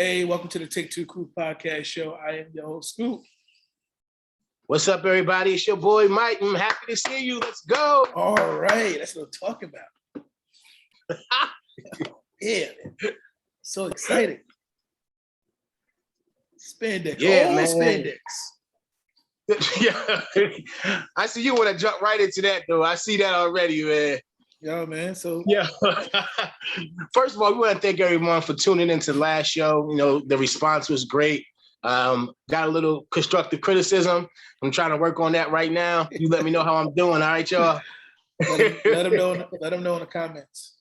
Hey, welcome to the Take Two Crew podcast show. I am your host, Scoop. What's up, everybody? It's your boy, Mike. I'm happy to see you. Let's go. All right, that's what I'm talking about. Yeah, man. So excited. Spandex. Yeah, man. Spandex. Yeah. I see you want to jump right into that, though. I see that already, man. Yeah, man. So yeah. First of all, we want to thank everyone for tuning into the last show. You know, the response was great. Got a little constructive criticism. I'm trying to work on that right now. You let me know how I'm doing, all right, y'all? let them know in the comments.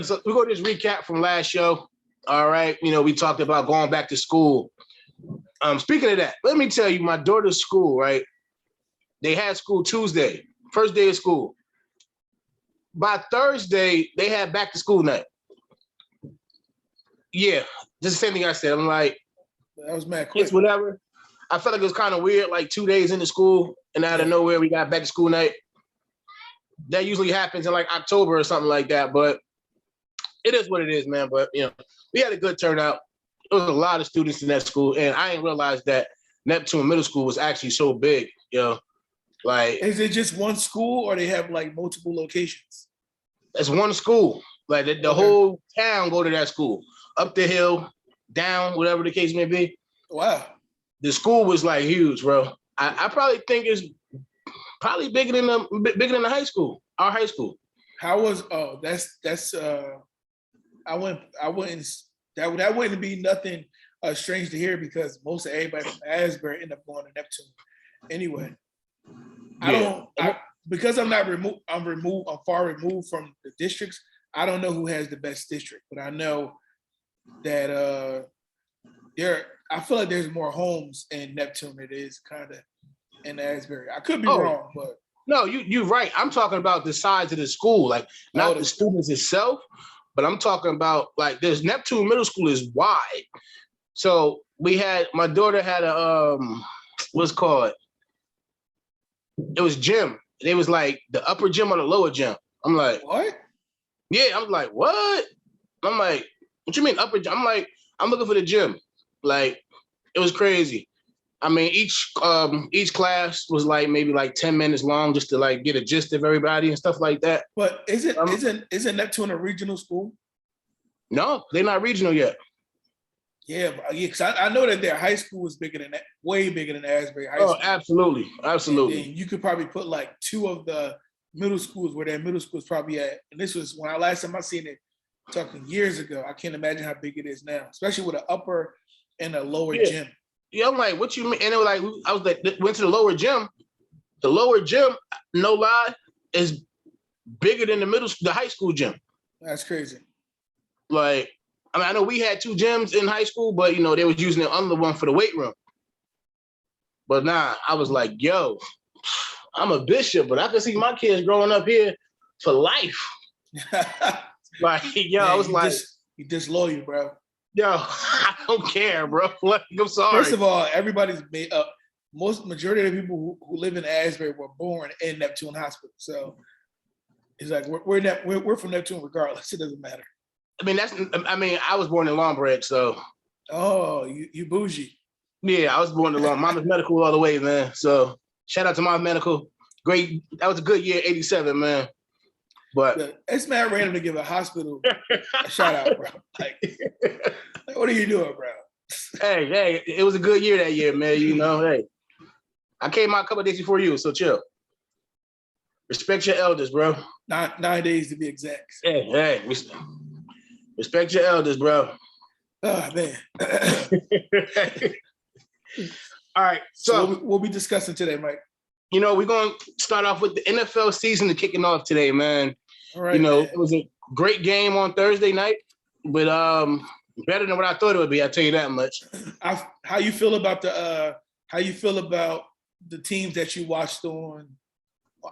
So we're going to just recap from last show. All right. You know, we talked about going back to school. Speaking of that, let me tell you, my daughter's school, right? They had school Tuesday, first day of school. By Thursday, they had back to school night. Yeah, just the same thing I said. I'm like, that was mad quick. It's whatever. I felt like it was kind of weird, like 2 days into school, and out of nowhere, we got back to school night. That usually happens in like October or something like that, but it is what it is, man. But, you know, we had a good turnout. There was a lot of students in that school, and I didn't realize that Neptune Middle School was actually so big, you know. Like, is it just one school or they have like multiple locations? It's one school. Like the whole town go to that school. Up the hill, down, whatever the case may be. Wow. The school was like huge, bro. I probably think it's probably bigger than the high school, our high school. How was that wouldn't be nothing strange to hear because most of everybody from Asbury end up going to Neptune anyway. Because I'm far removed from the districts. I don't know who has the best district, but I know that I feel like there's more homes in Neptune than it is kind of in Asbury. I could be wrong, but no, you're right. I'm talking about the size of the school, like not the students itself, but I'm talking about like there's Neptune Middle School is wide. So my daughter had a what's called. It was gym. It was like the upper gym or the lower gym. I'm like, what? Yeah, I'm like, what? I'm like, what you mean upper gym? I'm like, I'm looking for the gym. Like, it was crazy. I mean, each class was like maybe like 10 minutes long just to like get a gist of everybody and stuff like that. But isn't Neptune a regional school? No, they're not regional yet. Yeah, because I know that their high school is bigger than that, way bigger than Asbury High School. Oh, absolutely. And you could probably put like two of the middle schools where their middle school is probably at. And this was when last time I seen it, talking years ago. I can't imagine how big it is now, especially with an upper and a lower gym. Yeah, I'm like, what you mean? And it was like, I was like, went to the lower gym. The lower gym, no lie, is bigger than the high school gym. That's crazy. Like, I mean, I know we had two gyms in high school, but, you know, they was using the other one for the weight room. But nah, I was like, yo, I'm a bishop, but I can see my kids growing up here for life. Like, yo, man, I was like... You disloyal, bro. Yo, I don't care, bro. Like, I'm sorry. First of all, everybody's made up. Majority of the people who live in Asbury were born in Neptune Hospital. So it's like, we're from Neptune regardless. It doesn't matter. I mean, I was born in Lombard, so. Oh, you bougie. Yeah, I was born in Lombard. Mama's medical all the way, man. So shout out to Mama's medical. Great. That was a good year, 87, man. But it's mad random to give a hospital a shout out, bro. Like, what are you doing, bro? Hey, it was a good year that year, man. You know, hey. I came out a couple of days before you, so chill. Respect your elders, bro. 9 days to be exact. Hey. Respect your elders, bro. Oh, man. All right. So we'll be discussing today, Mike. You know, we're going to start off with the NFL season kicking off today, man. All right, you know, man. It was a great game on Thursday night, but better than what I thought it would be, I'll tell you that much. How you feel about the teams that you watched on?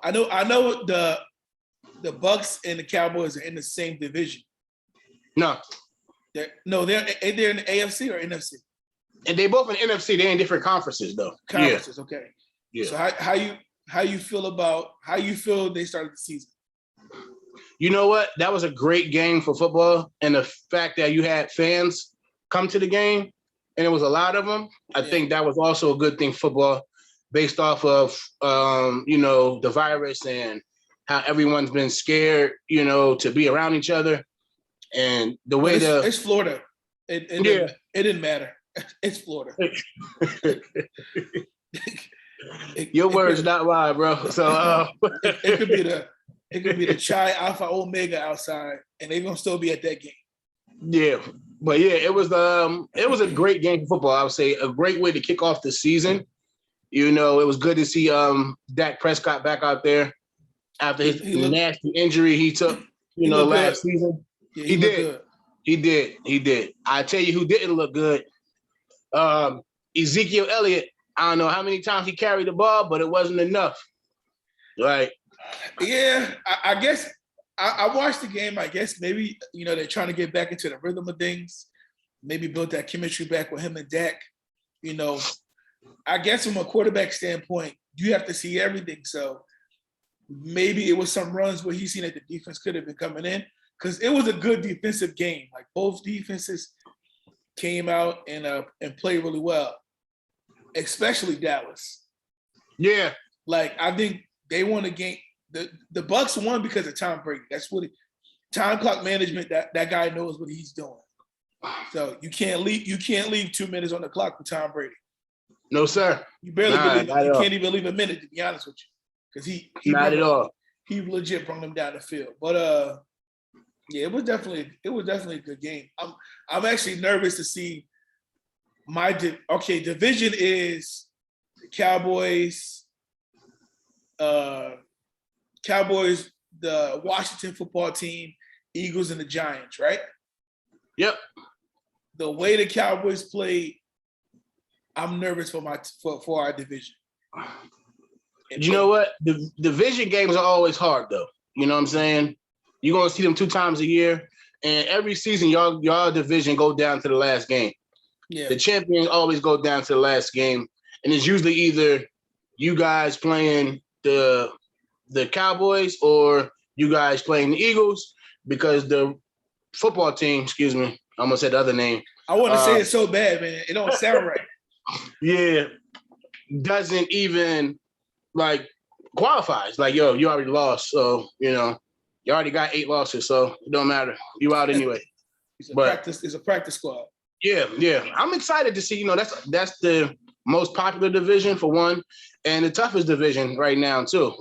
I know the Bucks and the Cowboys are in the same division. No. They're in the AFC or NFC? And they both in NFC. They're in different conferences, though. Conferences, okay. Yeah. So how you feel they started the season? You know what? That was a great game for football, and the fact that you had fans come to the game, and it was a lot of them. I think that was also a good thing for football, based off of the virus and how everyone's been scared, to be around each other, and the way it's Florida. It didn't matter. It's Florida. Your words, not mine, bro. So it could be the Chi Alpha Omega outside, and they're gonna still be at that game. Yeah, but yeah, it was a great game for football. I would say a great way to kick off the season. It was good to see Dak Prescott back out there after his nasty injury he took, last season. Yeah, he did. Good. He did. I tell you who didn't look good. Ezekiel Elliott. I don't know how many times he carried the ball, but it wasn't enough. Right. Yeah, I guess I watched the game. I guess maybe, they're trying to get back into the rhythm of things, maybe build that chemistry back with him and Dak. I guess from a quarterback standpoint, you have to see everything. So maybe it was some runs where he's seen that the defense could have been coming in, because it was a good defensive game. Like both defenses came out and played really well, especially Dallas. Yeah. Like I think they won the game. The Bucks won because of Tom Brady. That's what time clock management. That guy knows what he's doing. So you can't leave 2 minutes on the clock with Tom Brady. No, sir. You barely you can't even leave a minute, to be honest with you, because he not at all. He legit brought them down the field. But yeah, it was definitely a good game. I'm actually nervous to see my division is the Cowboys, the Washington football team, Eagles, and the Giants, right? Yep. The way the Cowboys played, I'm nervous for our division. You know what? The division games are always hard, though. You know what I'm saying? You're gonna see them 2 times a year, and every season y'all division go down to the last game. Yeah. The champions always go down to the last game, and it's usually either you guys playing the Cowboys or you guys playing the Eagles, because the football team, excuse me, I almost said the other name. I want to say it so bad, man. It don't sound right. Yeah, doesn't even qualifies. Like, yo, you already lost, so you already got 8 losses, so it don't matter. You out anyway. It's a practice squad. Yeah. I'm excited to see. That's the most popular division for one, and the toughest division right now too.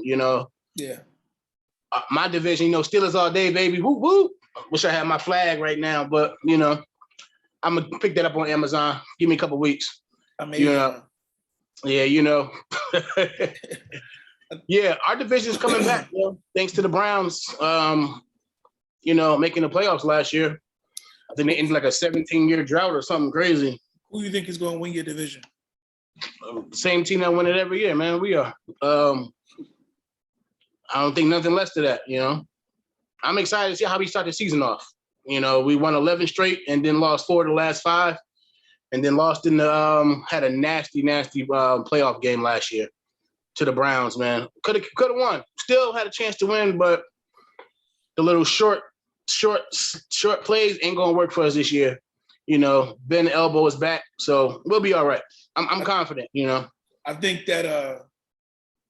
Yeah. My division, Steelers all day, baby. Woo woo. Wish I had my flag right now, but I'm gonna pick that up on Amazon. Give me a couple weeks. I mean, yeah, yeah, our division is coming back, thanks to the Browns, making the playoffs last year. I think they ended like a 17-year drought or something crazy. Who do you think is going to win your division? Same team that win it every year, man. We are. I don't think nothing less to that, I'm excited to see how we start the season off. We won 11 straight and then lost 4 of the last 5. And then lost in the had a nasty playoff game last year to the Browns, man. Could have won. Still had a chance to win, but the little short plays ain't gonna work for us this year. Ben Elbow is back, so we'll be all right. I'm confident. I think that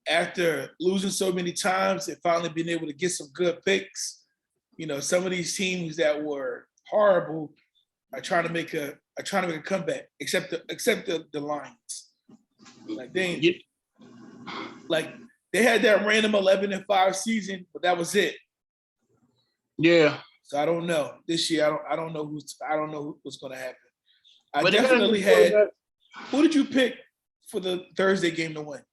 after losing so many times and finally being able to get some good picks, some of these teams that were horrible are trying to make a comeback, except the Lions. They had that random 11-5 season, but that was it. Yeah. So I don't know. This year, I don't know what's going to happen. I definitely had. Who did you pick for the Thursday game to win?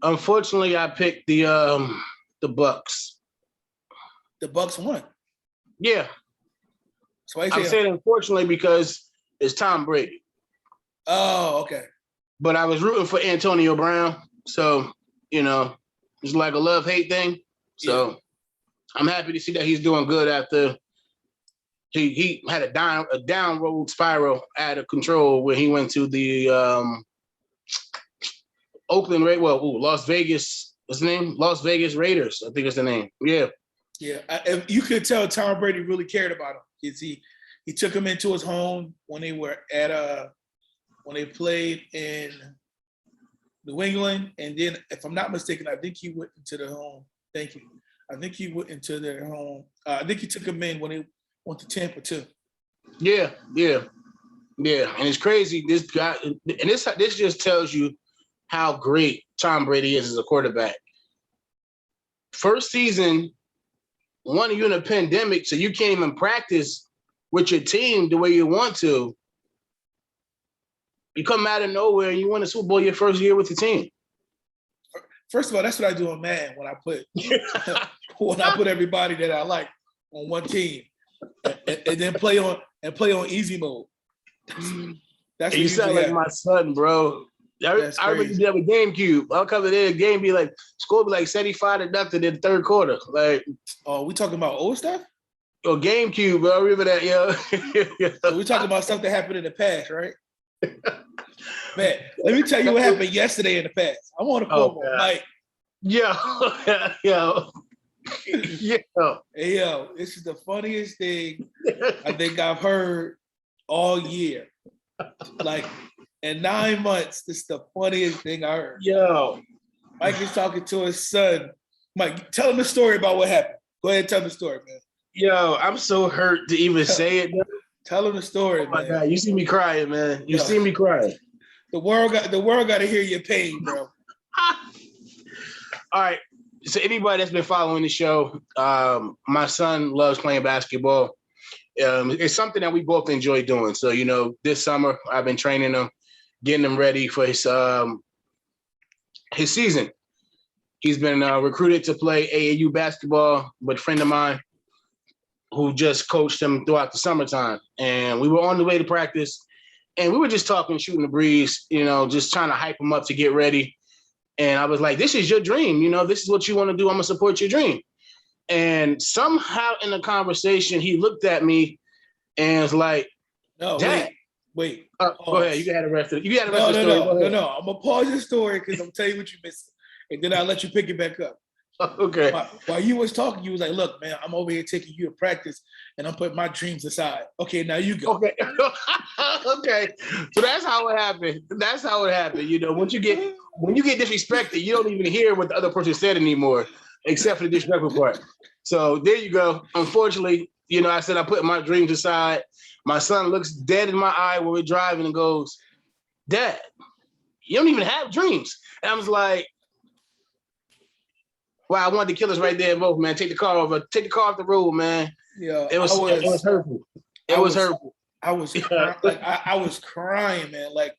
Unfortunately, I picked the Bucks. The Bucks won. Yeah. So I'm saying unfortunately because it's Tom Brady. Oh, okay. But I was rooting for Antonio Brown, so it's like a love-hate thing. So yeah. I'm happy to see that he's doing good after he had a downward spiral out of control when he went to the Las Vegas What's the name? Las Vegas Raiders, I think it's the name. Yeah. Yeah, you could tell Tom Brady really cared about him. He took him into his home when they were at when they played in New England, and then if I'm not mistaken, I think he went into the home. Thank you. I think he went into their home. I think he took him in when they went to Tampa too. Yeah. And it's crazy. This guy, and this just tells you how great Tom Brady is as a quarterback. First season, one, you're in a pandemic, so you can't even practice with your team the way you want to. You come out of nowhere and you win a Super Bowl your first year with the team. First of all, that's what I do in Madden when I put everybody that I like on one team and then play on easy mode. That's you sound like my son, bro. I remember you did with GameCube. I'll come in there, the game be like, score be like 75-0 in the third quarter. Like, oh, we talking about old stuff? Oh, GameCube, bro. I remember that, yo. So we talking about stuff that happened in the past, right? Man, let me tell you what happened yesterday in the past. I'm on the phone with Mike. Yo. Hey, yo, this is the funniest thing I think I've heard all year. Like, in 9 months, this is the funniest thing I heard. Yo. Mike is talking to his son. Mike, tell him the story about what happened. Go ahead and tell the story, man. Yo, I'm so hurt to even say it. Tell him the story, man. Oh my God, you see me crying, man. You see me crying. The world got to hear your pain, bro. All right. So anybody that's been following the show, my son loves playing basketball. It's something that we both enjoy doing. So, this summer I've been training him, getting him ready for his season. He's been recruited to play AAU basketball with a friend of mine who just coached him throughout the summertime. And we were on the way to practice, and we were just talking, shooting the breeze, just trying to hype him up to get ready. And I was like, this is your dream. This is what you want to do. I'm going to support your dream. And somehow in the conversation, he looked at me and was like, no, Dad. Wait. Go ahead. You got the rest of the story. No. I'm going to pause your story because I'm going to tell you what you missed. And then I'll let you pick it back up. Okay. While you was talking, you was like, look, man, I'm over here taking you to practice and I'm putting my dreams aside. Okay, now you go. Okay. Okay. So that's how it happened. When you get disrespected, you don't even hear what the other person said anymore, except for the disrespectful part. So there you go. Unfortunately, I said I put my dreams aside. My son looks dead in my eye when we're driving and goes, Dad, you don't even have dreams. And I was like, wow, I wanted to kill us right there and both, man. Take the car off the road, man. Yeah, it was hurtful. It was hurtful. I was crying, man. Like,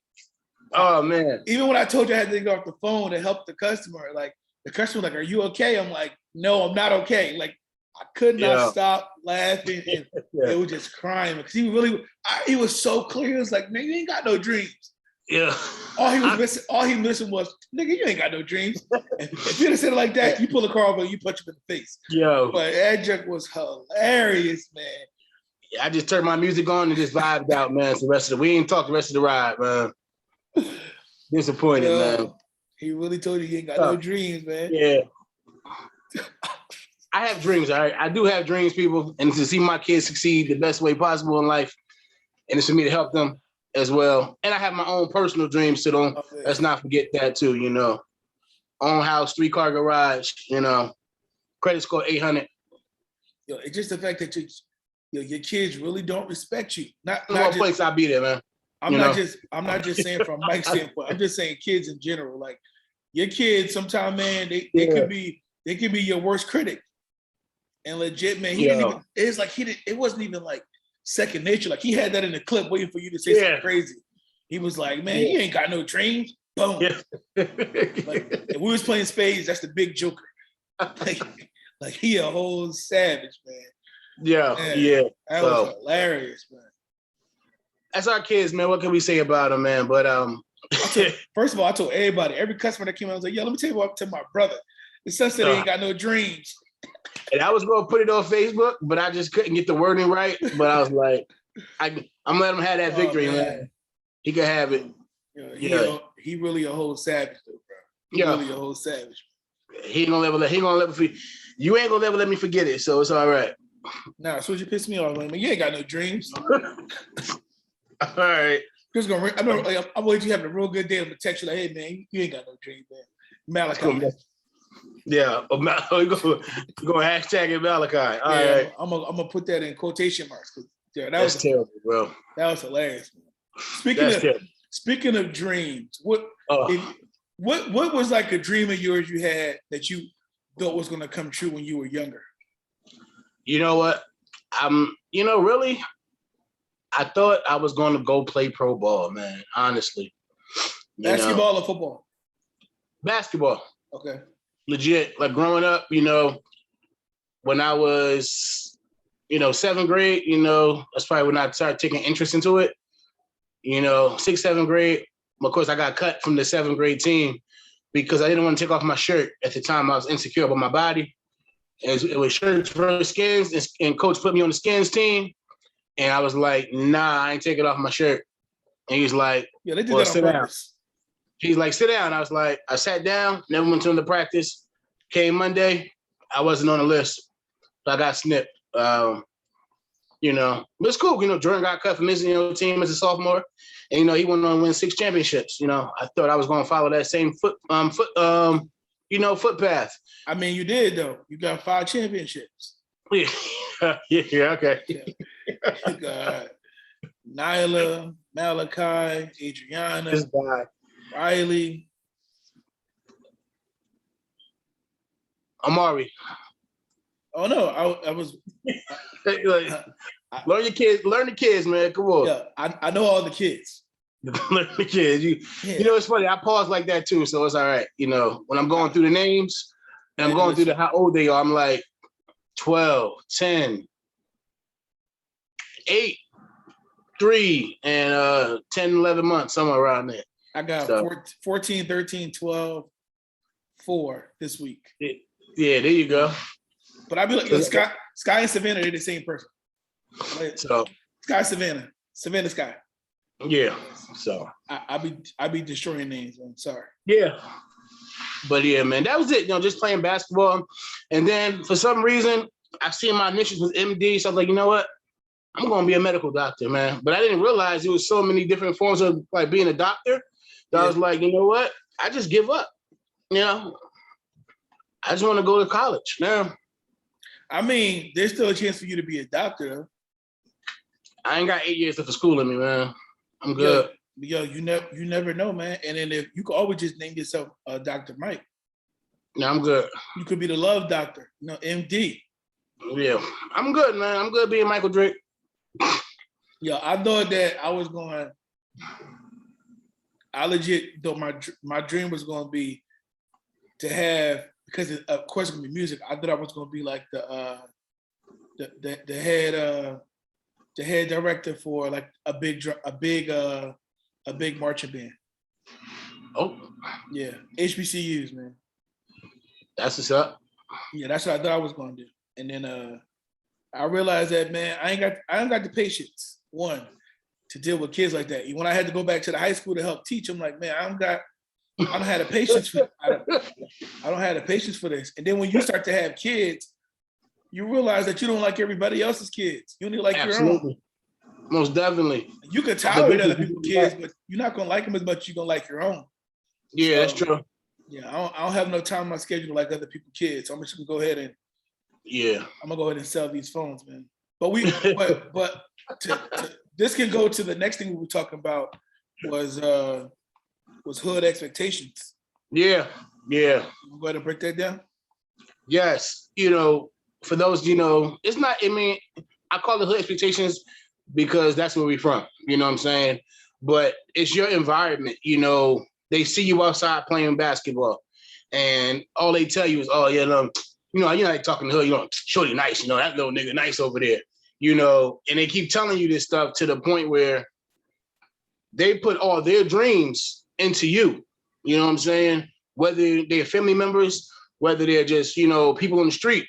oh man. Even when I told you I had to get off the phone to help the customer, like the customer was like, "Are you okay?" I'm like, "No, I'm not okay." Like, I could not stop laughing, and it was just crying because he was so clear. He was like, "Man, you ain't got no dreams." Yeah. All he missing was, "Nigga, you ain't got no dreams." If you'd have said it like that, you pull the car over and you punch him in the face. Yo. But that joke was hilarious, man. Yeah, I just turned my music on and just vibed out, man. We ain't talk the rest of the ride, man. Disappointed, man. He really told you he ain't got no dreams, man. Yeah. I have dreams, all right? I do have dreams, people. And to see my kids succeed the best way possible in life, and it's for me to help them as well. And I have my own personal dreams, so let's not forget that too, Own house, 3-car garage, credit score 800. It's just the fact that your kids really don't respect you. Not place I'll be there, man. I'm not just saying from Mike's standpoint. I'm just saying kids in general. Like your kids, sometimes, man, they could be your worst critic. And legit, man, it wasn't even like second nature. Like he had that in the clip waiting for you to say something crazy. He was like, man, you ain't got no dreams. Boom. Yeah. Like if we was playing spades, that's the big joker. Like he a whole savage, man. Yeah, man, yeah. That was hilarious, man. That's our kids, man. What can we say about them, man? But first of all, I told every customer that came out, I was like, yo, let me tell you what I tell my brother. His son said he ain't got no dreams. And I was gonna put it on Facebook, but I just couldn't get the wording right. But I was like, I'm gonna let him have that victory, man. He could have it. He really a whole savage, though, bro. Really a whole savage. He ain't gonna let me. You ain't gonna ever let me forget it, so it's all right. Nah, so you piss me off, man. You ain't got no dreams. All right. Just gonna. I'm waiting you having a real good day. I'm gonna text you like, hey man, you ain't got no dreams, man. Malachi. Yeah, we're gonna hashtag it Malachi. All right. I'm gonna put that in quotation marks. Yeah, That's terrible, bro. That was hilarious. Speaking of dreams, what was like a dream of yours you had that you thought was gonna come true when you were younger? You know what? Really, I thought I was going to go play pro ball, man. Honestly, basketball or football? Basketball. Okay. Legit. Like growing up, when I was, 7th grade, that's probably when I started taking interest into it. 6th, 7th grade. Of course, I got cut from the 7th grade team because I didn't want to take off my shirt. At the time, I was insecure about my body. It was shirts versus skins, and coach put me on the skins team. And I was like, nah, I ain't taking off my shirt. And he's like, yeah, they did that on purpose. He's like, sit down. I was like, I sat down, never went to the practice. Came Monday, I wasn't on the list. So I got snipped. But it's cool. Jordan got cut from his team as a sophomore. And, he went on to win 6 championships. I thought I was going to follow that same footpath. I mean, you did, though. You got 5 championships. Yeah, okay. You got Nyla, Malachi, Adriana, This guy. Riley. Amari. Oh, no, I was... learn the kids, man. Come on. Yeah, I know all the kids. Learn the kids. It's funny. I pause like that, too, so it's all right. When I'm going through the names and I'm going through how old they are, I'm like 12, 10, 8, 3, and 10, 11 months, somewhere around there. I got 14, 13, 12, 4 this week. Yeah, there you go. But I'd be like, Sky and Savannah, they're the same person. So Sky, Savannah, Sky. Yeah. So I be destroying names. I'm sorry. Yeah. But yeah, man, that was it. Just playing basketball. And then for some reason, I seen my initials was MD. So I was like, you know what? I'm going to be a medical doctor, man. But I didn't realize there was so many different forms of like being a doctor. So I was like, you know what? I just give up. I just want to go to college now. I mean, there's still a chance for you to be a doctor, though. I ain't got 8 years left of school in me, man. I'm good. Yo, you never know, man. And then if you could always just name yourself Dr. Mike. No, I'm good. You could be the love doctor, MD. Yeah, I'm good, man. I'm good being Michael Drake. Yeah, I thought that I legit thought my dream was going to be to have, because of course it's going to be music. I thought I was going to be like the head director for like a big marching band. Oh, yeah, HBCUs, man. That's what's up. Yeah, that's what I thought I was going to do. And then I realized that, man, I ain't got the patience, one, to deal with kids like that. When I had to go back to the high school to help teach, I'm like, man, I don't have the patience for I don't have the patience for this. And then when you start to have kids, you realize that you don't like everybody else's kids. You only like your own. Most definitely. You can tolerate other people's kids, but you're not gonna like them as much as you're gonna like your own. Yeah, that's true. Yeah, I don't have no time on my schedule to like other people's kids. So I'm just gonna go ahead and I'm gonna go ahead and sell these phones, man. But this can go to the next thing we were talking about was hood expectations. Yeah. You go ahead and break that down. Yes, for those, it's not. I mean, I call it hood expectations because that's where we're from. You know what I'm saying? But it's your environment. They see you outside playing basketball, and all they tell you is, "Oh yeah, you're not talking to her. Shorty nice. That little nigga nice over there. And they keep telling you this stuff to the point where they put all their dreams into you. You know what I'm saying? Whether they're family members, whether they're just, people on the street,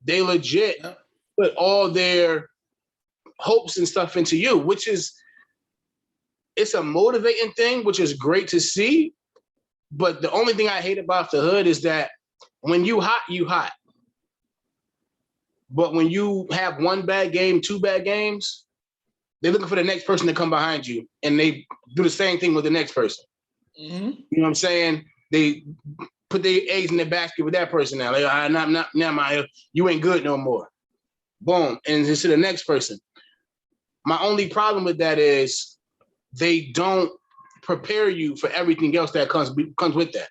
they legit put all their hopes and stuff into you, which is, it's a motivating thing, which is great to see. But the only thing I hate about the hood is that when you hot, you hot. But when you have one bad game, two bad games, they're looking for the next person to come behind you, and they do the same thing with the next person. Mm-hmm. You know what I'm saying? They put their eggs in the basket with that person now. Like, you ain't good no more. Boom, and it's to the next person. My only problem with that is they don't prepare you for everything else that comes with that.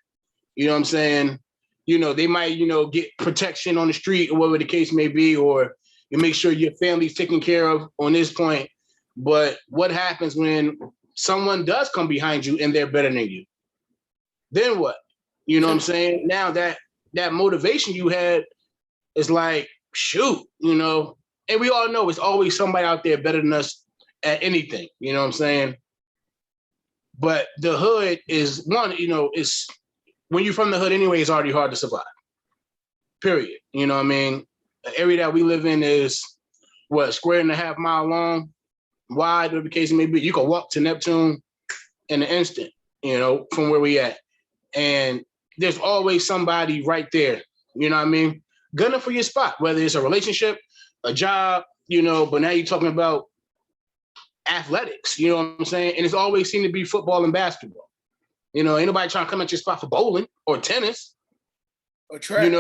You know what I'm saying? They might, get protection on the street or whatever the case may be, or you make sure your family's taken care of on this point. But what happens when someone does come behind you and they're better than you? Then what? You know what I'm saying? Now that motivation you had is like, shoot, and we all know it's always somebody out there better than us at anything. You know what I'm saying? But the hood is one, it's when you're from the hood anyway, it's already hard to survive. Period. You know what I mean? The area that we live in is square and a half mile long, wide, whatever the case may be. You can walk to Neptune in an instant, from where we at. And there's always somebody right there, you know what I mean? Gunning for your spot, whether it's a relationship, a job, but now you're talking about athletics, you know what I'm saying? And it's always seemed to be football and basketball. Ain't nobody trying to come at your spot for bowling or tennis. Or track.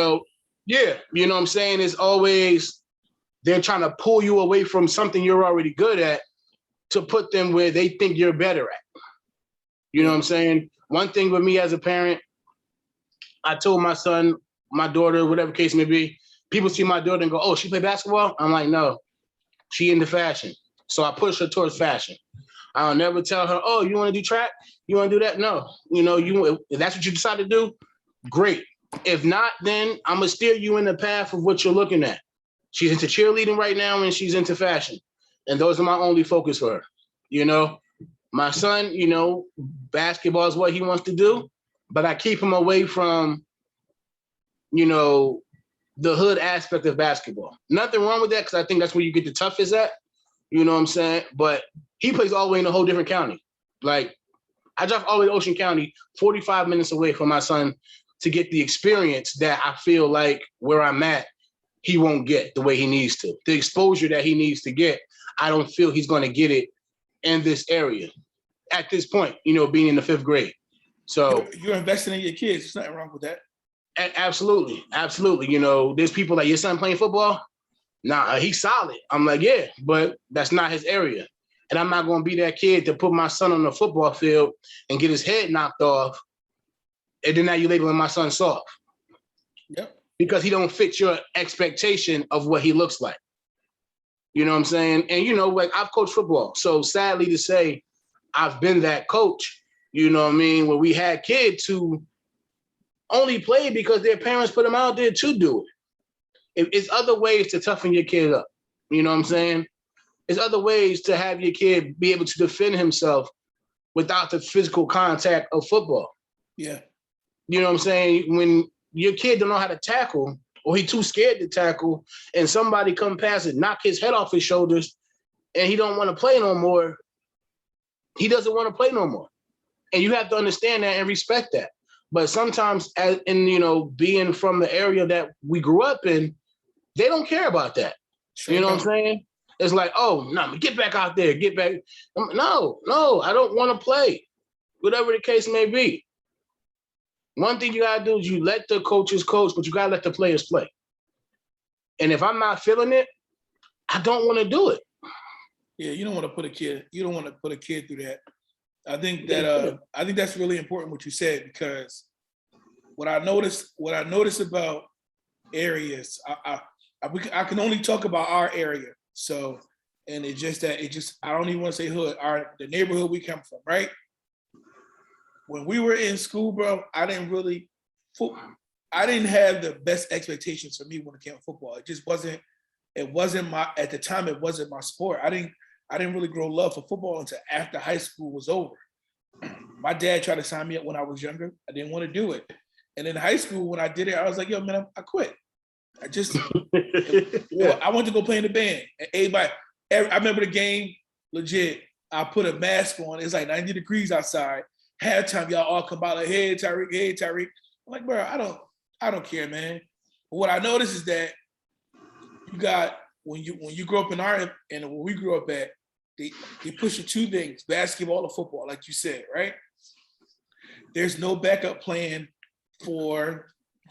Yeah, you know what I'm saying? It's always, they're trying to pull you away from something you're already good at to put them where they think you're better at. You know what I'm saying? One thing with me as a parent, I told my son, my daughter, whatever case may be, people see my daughter and go, oh, she play basketball? I'm like, no, she into fashion. So I push her towards fashion. I'll never tell her, oh, you want to do track? You want to do that? No. If that's what you decide to do, great. If not, then I'm going to steer you in the path of what you're looking at. She's into cheerleading right now and she's into fashion. And those are my only focus for her. My son, basketball is what he wants to do, but I keep him away from, the hood aspect of basketball. Nothing wrong with that because I think that's where you get the toughest at. You know what I'm saying? But he plays all the way in a whole different county. Like, I drive all the way to Ocean County, 45 minutes away from my son to get the experience that I feel like where I'm at, he won't get the way he needs to. The exposure that he needs to get, I don't feel he's going to get it in this area at this point, being in the 5th grade. So you're investing in your kids. There's nothing wrong with that. Absolutely. Absolutely. There's people like, your son playing football? Nah, he's solid. I'm like, yeah, but that's not his area. And I'm not going to be that kid to put my son on the football field and get his head knocked off. And then now you're labeling my son soft. Yep. Because he don't fit your expectation of what he looks like. You know what I'm saying? And, like, I've coached football. So sadly to say, I've been that coach, you know what I mean? Where we had kids who only played because their parents put them out there to do it. It's other ways to toughen your kid up. You know what I'm saying? It's other ways to have your kid be able to defend himself without the physical contact of football. Yeah. You know what I'm saying? When your kid don't know how to tackle, or he too scared to tackle, and somebody come past and knock his head off his shoulders, and he don't want to play no more, he doesn't want to play no more. And you have to understand that and respect that. But sometimes, being from the area that we grew up in, they don't care about that. You know what I'm saying? It's like, oh, no, get back out there, get back. No, I don't want to play, whatever the case may be. One thing you got to do is you let the coaches coach, but you got to let the players play. And if I'm not feeling it, I don't want to do it. Yeah, you don't want to put a kid through that. I think that's really important what you said, because what I noticed about areas, I can only talk about our area. So, and I don't even want to say hood, the neighborhood we come from, right? When we were in school, bro, I didn't have the best expectations for me when it came to football. At the time, it wasn't my sport. I didn't really grow love for football until after high school was over. My dad tried to sign me up when I was younger. I didn't want to do it. And in high school, when I did it, I was like, yo, man, I quit. I went to go play in the band. And I remember the game, legit. I put a mask on. It's like 90 degrees outside. Halftime, y'all all come out like, hey, Tyrek. I'm like, bro, I don't care, man. But what I noticed is that you got when you grow up in our and where we grew up at, they push you two things: basketball or football, like you said, right? There's no backup plan for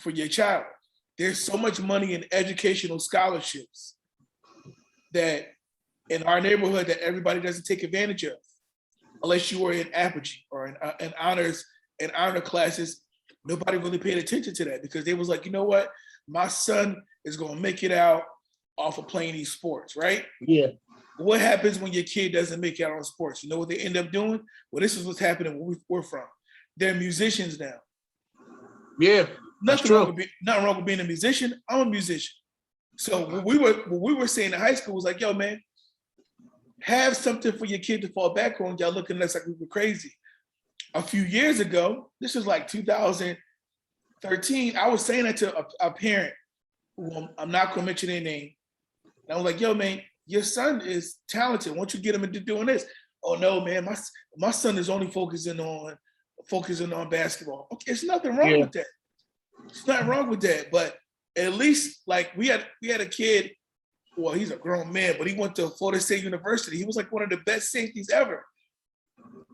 your child. There's so much money in educational scholarships that in our neighborhood that everybody doesn't take advantage of, unless you were in apogee or in honors and honor classes. Nobody really paid attention to that because they was like, you know what, my son is going to make it out off of playing these sports, right? Yeah. What happens when your kid doesn't make it out on sports? You know what they end up doing? Well, this is what's happening where we're from. They're musicians now. Yeah, Nothing wrong with being a musician. I'm a musician. So what we were saying in high school was like, yo, man, have something for your kid to fall back on. Y'all looking at us like we were crazy. A few years ago, this was like 2013, I was saying that to a parent who I'm not going to mention their name. And I was like, yo, man, your son is talented. Why don't you get him into doing this? Oh, no, man, my son is only focusing on basketball. Okay, there's nothing wrong with that. There's nothing wrong with that. But at least, like, we had a kid, well, he's a grown man, but he went to Florida State University. He was like one of the best safeties ever.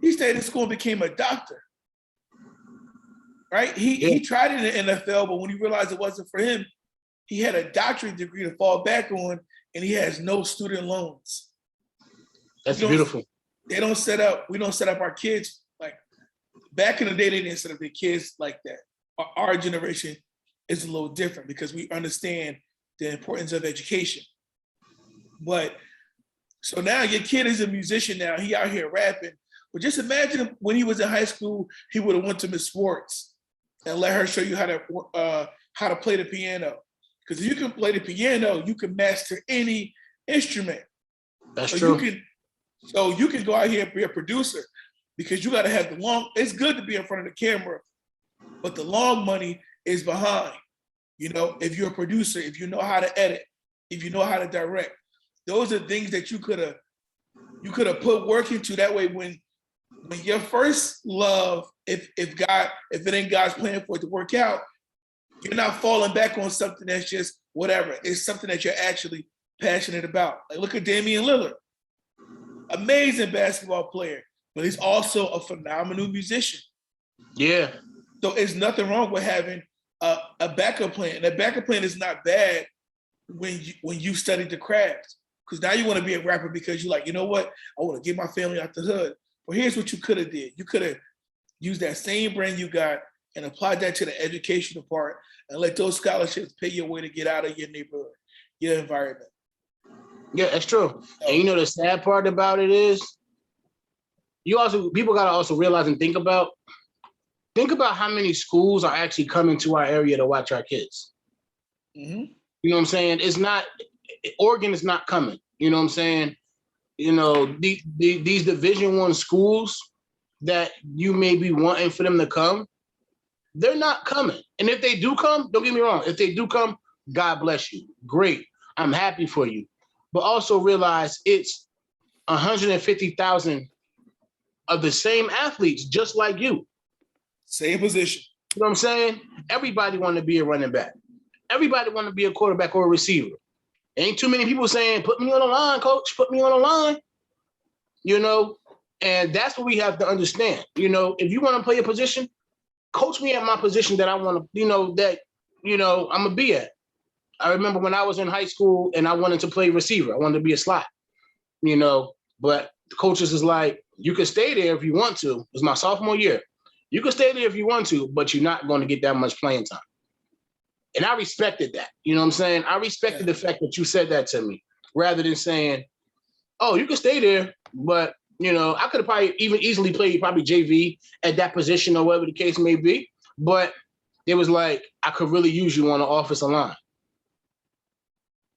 He stayed in school and became a doctor. Right? He tried it in the NFL, but when he realized it wasn't for him, he had a doctorate degree to fall back on, and he has no student loans. That's beautiful. We don't set up our kids like back in the day. They didn't set up their kids like that. Our generation is a little different because we understand the importance of education. But so now your kid is a musician now. He out here rapping. But just imagine when he was in high school, he would have went to Miss Sports and let her show you how to play the piano. Because if you can play the piano, you can master any instrument. That's true. You can go out here and be a producer because you got to have the long. It's good to be in front of the camera, but the long money is behind. You know, if you're a producer, if you know how to edit, if you know how to direct, those are things that you could have put work into. That way, when your first love, if it ain't God's plan for it to work out, you're not falling back on something that's just whatever. It's something that you're actually passionate about. Like look at Damian Lillard, amazing basketball player, but he's also a phenomenal musician. Yeah. So there's nothing wrong with having a backup plan. And a backup plan is not bad when you studied the craft. Because now you want to be a rapper because you're like, you know what? I want to get my family out the hood. Well, here's what you could have did. You could have used that same brain you got and applied that to the educational part and let those scholarships pay your way to get out of your neighborhood, your environment. Yeah, that's true. And you know the sad part about it is people gotta also realize and think about how many schools are actually coming to our area to watch our kids. Mm-hmm. You know what I'm saying? Oregon is not coming. You know what I'm saying? You know, these Division I schools that you may be wanting for them to come, they're not coming. And if they do come, don't get me wrong. If they do come, God bless you. Great. I'm happy for you. But also realize it's 150,000 of the same athletes, just like you. Same position. You know what I'm saying? Everybody want to be a running back. Everybody want to be a quarterback or a receiver. Ain't too many people saying, put me on the line, coach, put me on the line. You know, and that's what we have to understand. You know, if you want to play a position, coach me at my position that I want to, I'm going to be at. I remember when I was in high school and I wanted to play receiver. I wanted to be a slot, but the coaches is like, you can stay there if you want to. It was my sophomore year. You can stay there if you want to, but you're not going to get that much playing time. And I respected that. You know what I'm saying? I respected the fact that you said that to me rather than saying, oh, you can stay there, but, I could have probably even easily played probably JV at that position or whatever the case may be. But it was like, I could really use you on the offensive line.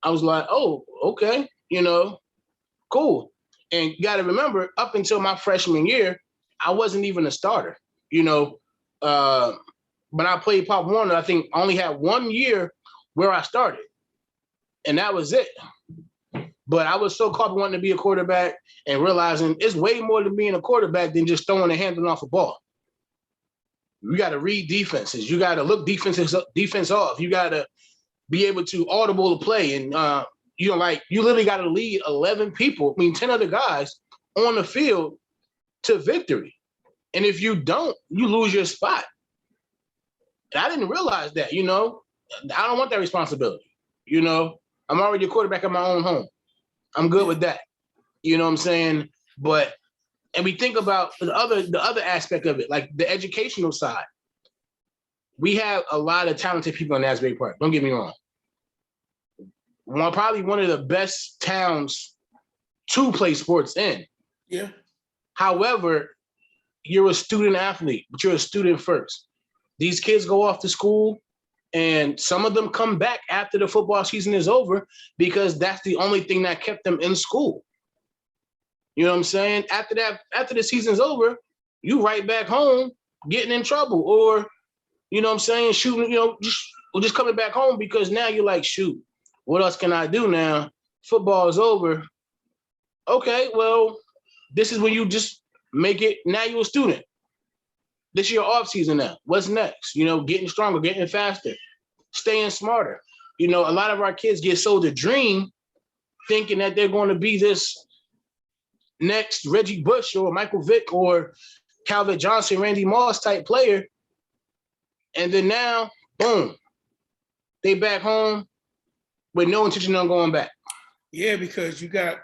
I was like, oh, okay, cool. And you got to remember, up until my freshman year, I wasn't even a starter, When I played Pop Warner, I think I only had 1 year where I started, and that was it. But I was so caught wanting to be a quarterback and realizing it's way more than being a quarterback than just throwing and handing off a ball. You got to read defenses. You got to look defense off. You got to be able to audible the play. And, you literally got to lead 11 people, 10 other guys on the field to victory. And if you don't, you lose your spot. And I didn't realize that, I don't want that responsibility. I'm already a quarterback in my own home. I'm good with that. You know what I'm saying? And we think about the other aspect of it, like the educational side. We have a lot of talented people in Asbury Park. Don't get me wrong. Probably one of the best towns to play sports in. Yeah. However, you're a student athlete, but you're a student first. These kids go off to school, and some of them come back after the football season is over because that's the only thing that kept them in school. You know what I'm saying? After the season's over, you right back home getting in trouble, or, you know what I'm saying, shooting, just coming back home because now you're like, shoot, what else can I do now? Football is over. Okay, well, this is when you just make it. Now you're a student. This is your off season now. What's next? Getting stronger, getting faster, staying smarter. A lot of our kids get sold a dream thinking that they're going to be this next Reggie Bush or Michael Vick or Calvin Johnson, Randy Moss type player. And then now, boom, they back home with no intention on going back. Yeah, because they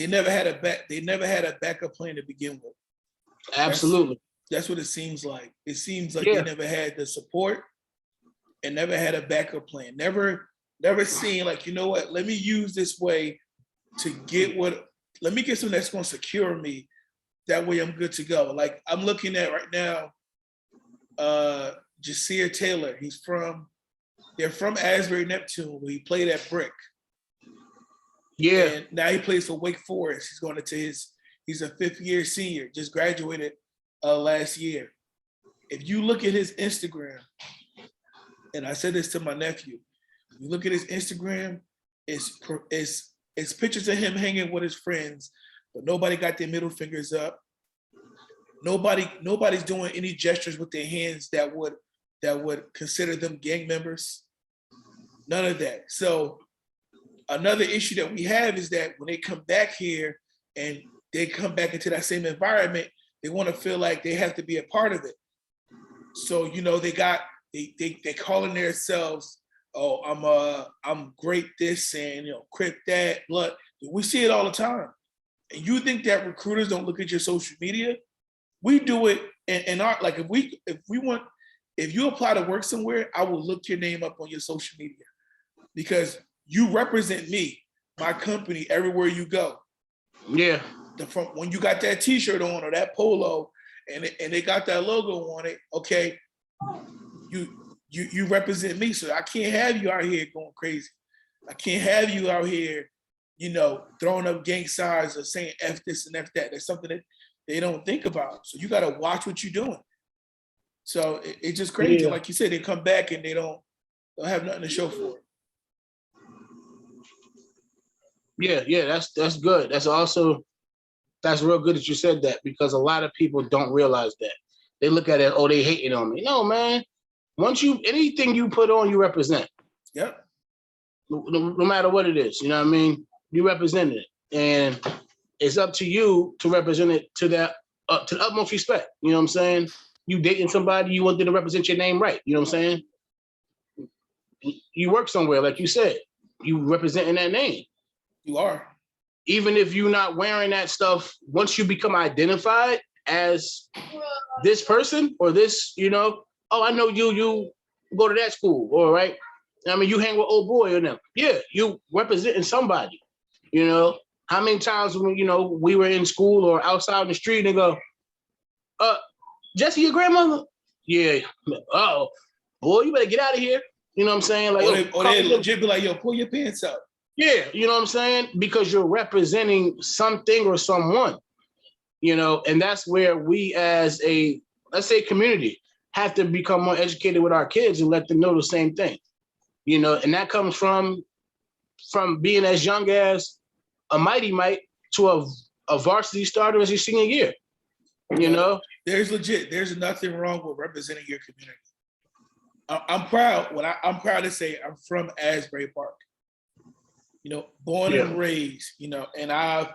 never had a backup plan to begin with. Absolutely. That's what it seems like. It seems like they never had the support and never had a backup plan. Never seen like, you know what, let me use this way to let me get something that's going to secure me. That way I'm good to go. Like I'm looking at right now, Jasir Taylor. They're from Asbury Neptune, where he played at Brick. Yeah. And now he plays for Wake Forest. He's going into he's a 5th-year senior, just graduated last year. If you look at his Instagram, and I said this to my nephew, you look at his Instagram, it's pictures of him hanging with his friends, but nobody got their middle fingers up. Nobody's doing any gestures with their hands that would consider them gang members. None of that. So another issue that we have is that when they come back here and they come back into that same environment, they want to feel like they have to be a part of it. So, they calling themselves, oh, I'm great this and, crip that, blood. We see it all the time. And you think that recruiters don't look at your social media? We do it in our, like if you apply to work somewhere, I will look your name up on your social media because you represent me, my company, everywhere you go. Yeah. When you got that T-shirt on or that polo, and they got that logo on it, okay, you represent me. So I can't have you out here going crazy. I can't have you out here, throwing up gang signs or saying F this and F that. That's something that they don't think about. So you got to watch what you're doing. So it's just crazy. Yeah. Like you said, they come back and they don't have nothing to show for it. Yeah, that's good. That's real good that you said that because a lot of people don't realize that. They look at it, oh, they hating on me. No, man. Anything you put on, you represent. Yep. No matter what it is, you know what I mean? You represent it. And it's up to you to represent it to the utmost respect. You know what I'm saying? You dating somebody, you want them to represent your name right. You know what I'm saying? You work somewhere, like you said. You representing that name. You are. Even if you're not wearing that stuff, once you become identified as this person or this, oh, I know you go to that school, all right? I mean, you hang with old boy or them. Yeah, you representing somebody, How many times when, we were in school or outside in the street and go, Jesse, your grandmother? Yeah. Uh-oh. Boy, you better get out of here. You know what I'm saying? Like, they legit be like, yo, pull your pants up. Yeah, you know what I'm saying? Because you're representing something or someone, and that's where we as a, let's say, community have to become more educated with our kids and let them know the same thing, and that comes from being as young as a Mighty Mite to a varsity starter as your senior year. You know, there's nothing wrong with representing your community. I'm proud. I'm proud to say I'm from Asbury Park. Born and raised. And I've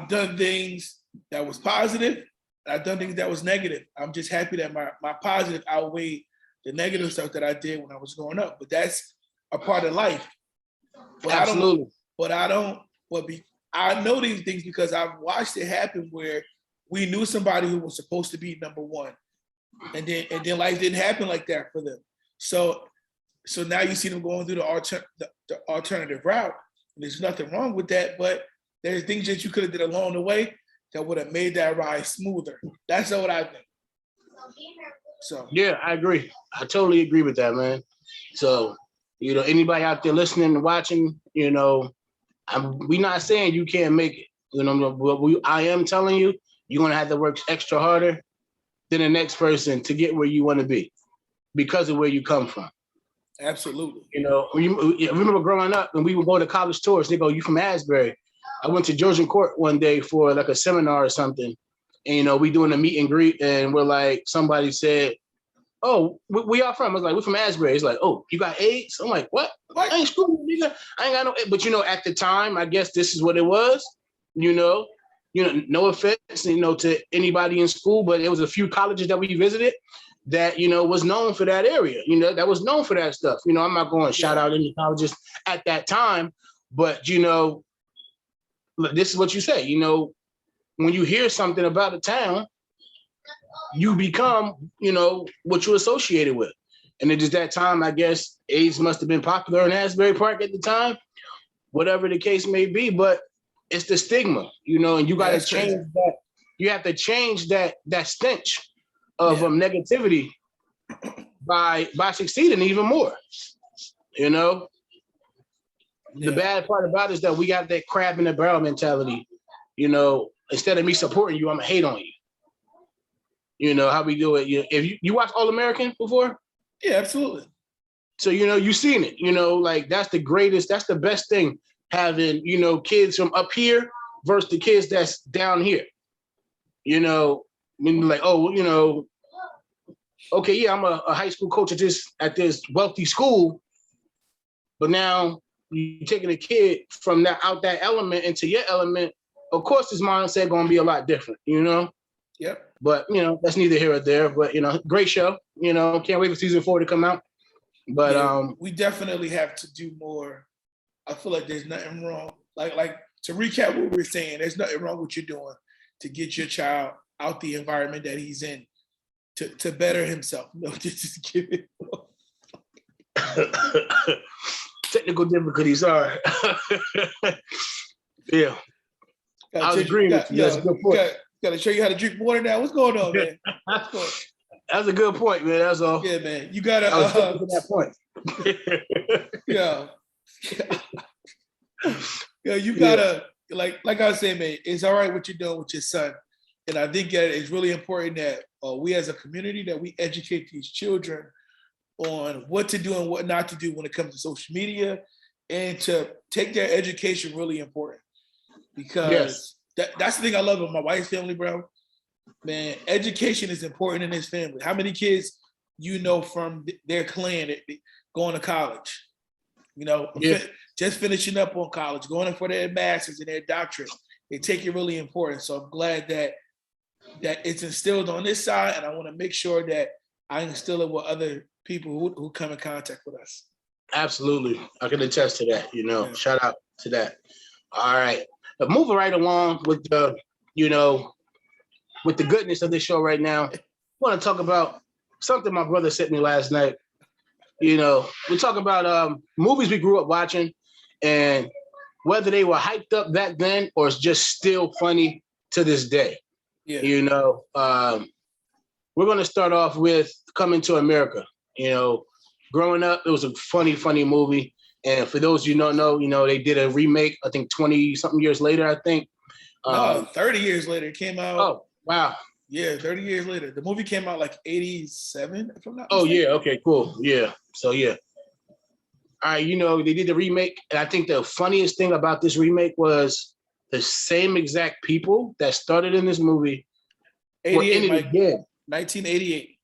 done things that was positive. I've done things that was negative. I'm just happy that my positive outweighed the negative stuff that I did when I was growing up. But that's a part of life. But absolutely. I know these things because I've watched it happen where we knew somebody who was supposed to be number one, and then life didn't happen like that for them. So now you see them going through the alternative route. And there's nothing wrong with that, but there's things that you could have did along the way that would have made that ride smoother. That's what I think. So yeah, I agree. I totally agree with that, man. So, anybody out there listening and watching, we're not saying you can't make it. But I am telling you, you're gonna have to work extra harder than the next person to get where you want to be because of where you come from. Absolutely. I remember growing up and we would go to college tours. They go, "You from Asbury?" I went to Georgian Court one day for like a seminar or something. And, we doing a meet and greet and we're like, somebody said, "Oh, where y'all from?" I was like, "We're from Asbury." It's like, "Oh, you got AIDS?" I'm like, "What? I ain't school, nigga. I ain't got no." But at the time, I guess this is what it was. No offense, to anybody in school, but it was a few colleges that we visited that was known for that area. That was known for that stuff. I'm not going to shout out any colleges at that time, but this is what you say. When you hear something about a town, you become, what you associated with. And it is that time, I guess, AIDS must have been popular in Asbury Park at the time, whatever the case may be, but it's the stigma, and you got to change that. You have to change that stench of negativity by succeeding even more. The bad part about it is that we got that crab in the barrel mentality. Instead of me supporting you, I'm gonna hate on you. How we do it. If you watch All American before? Yeah, absolutely. So you've seen it. Like that's the greatest. That's the best thing. Having kids from up here versus the kids that's down here. Like, oh, okay, yeah, I'm a high school coach at this wealthy school, but now you're taking a kid from out that element into your element. Of course, his mindset gonna be a lot different. Yep. But that's neither here or there. But great show. Can't wait for season 4 to come out. But we definitely have to do more. I feel like there's nothing wrong. Like to recap what we're saying, there's nothing wrong with you doing to get your child out the environment that he's in to better himself. Just give it. Technical difficulties, sorry. Yeah. I was agreeing with you. That's a good point. Got to show you how to drink water now. What's going on, man? That's a good point, man. That's all. Yeah, man. You got to. I was thinking that point. Yeah. You gotta like I was saying, man. It's all right what you're doing with your son, and I think that it's really important that we as a community that we educate these children on what to do and what not to do when it comes to social media, and to take their education really important because that's the thing I love about my wife's family, bro. Man, education is important in this family. How many kids from their clan that going to college? Just finishing up on college, going in for their master's and their doctorate. They take it really important. So I'm glad that it's instilled on this side, and I want to make sure that I instill it with other people who come in contact with us. Absolutely. I can attest to that, Shout out to that. All right. But moving right along with the, with the goodness of this show right now, I want to talk about something my brother sent me last night. We talk about movies we grew up watching and whether they were hyped up back then or it's just still funny to this day. Yeah. We're going to start off with Coming to America. Growing up, it was a funny movie. And for those you don't know, they did a remake, I think 20-something years later, I think. 30 years later, it came out. Oh, wow. Yeah, 30 years later. The movie came out like 87, if I'm not mistaken. Oh, yeah. Okay, cool. Yeah. So, yeah. All right, they did the remake. And I think the funniest thing about this remake was the same exact people that started in this movie Or 88, in it Mike. again. 1988.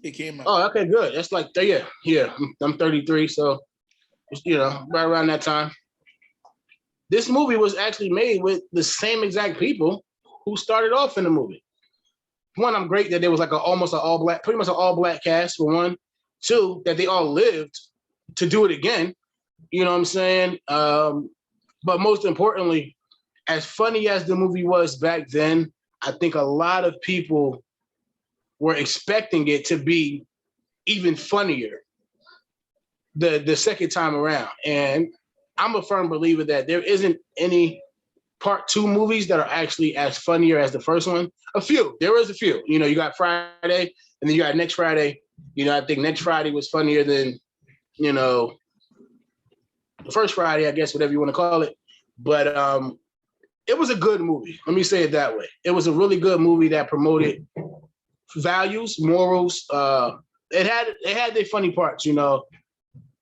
It came out. Oh, okay, good. That's like, yeah. I'm 33, so right around that time. This movie was actually made with the same exact people who started off in the movie. One, I'm great that there was like almost an all black, pretty much an all black cast for one. Two, that they all lived to do it again. You know what I'm saying? But most importantly, as funny as the movie was back then, I think a lot of people were expecting it to be even funnier the second time around. And I'm a firm believer that there isn't any part two movies that are actually as funnier as the first one. There is a few. You got Friday, and then you got Next Friday. I think Next Friday was funnier than, the first Friday, I guess, whatever you want to call it. But it was a good movie. Let me say it that way. It was a really good movie that promoted values, morals. It had their funny parts.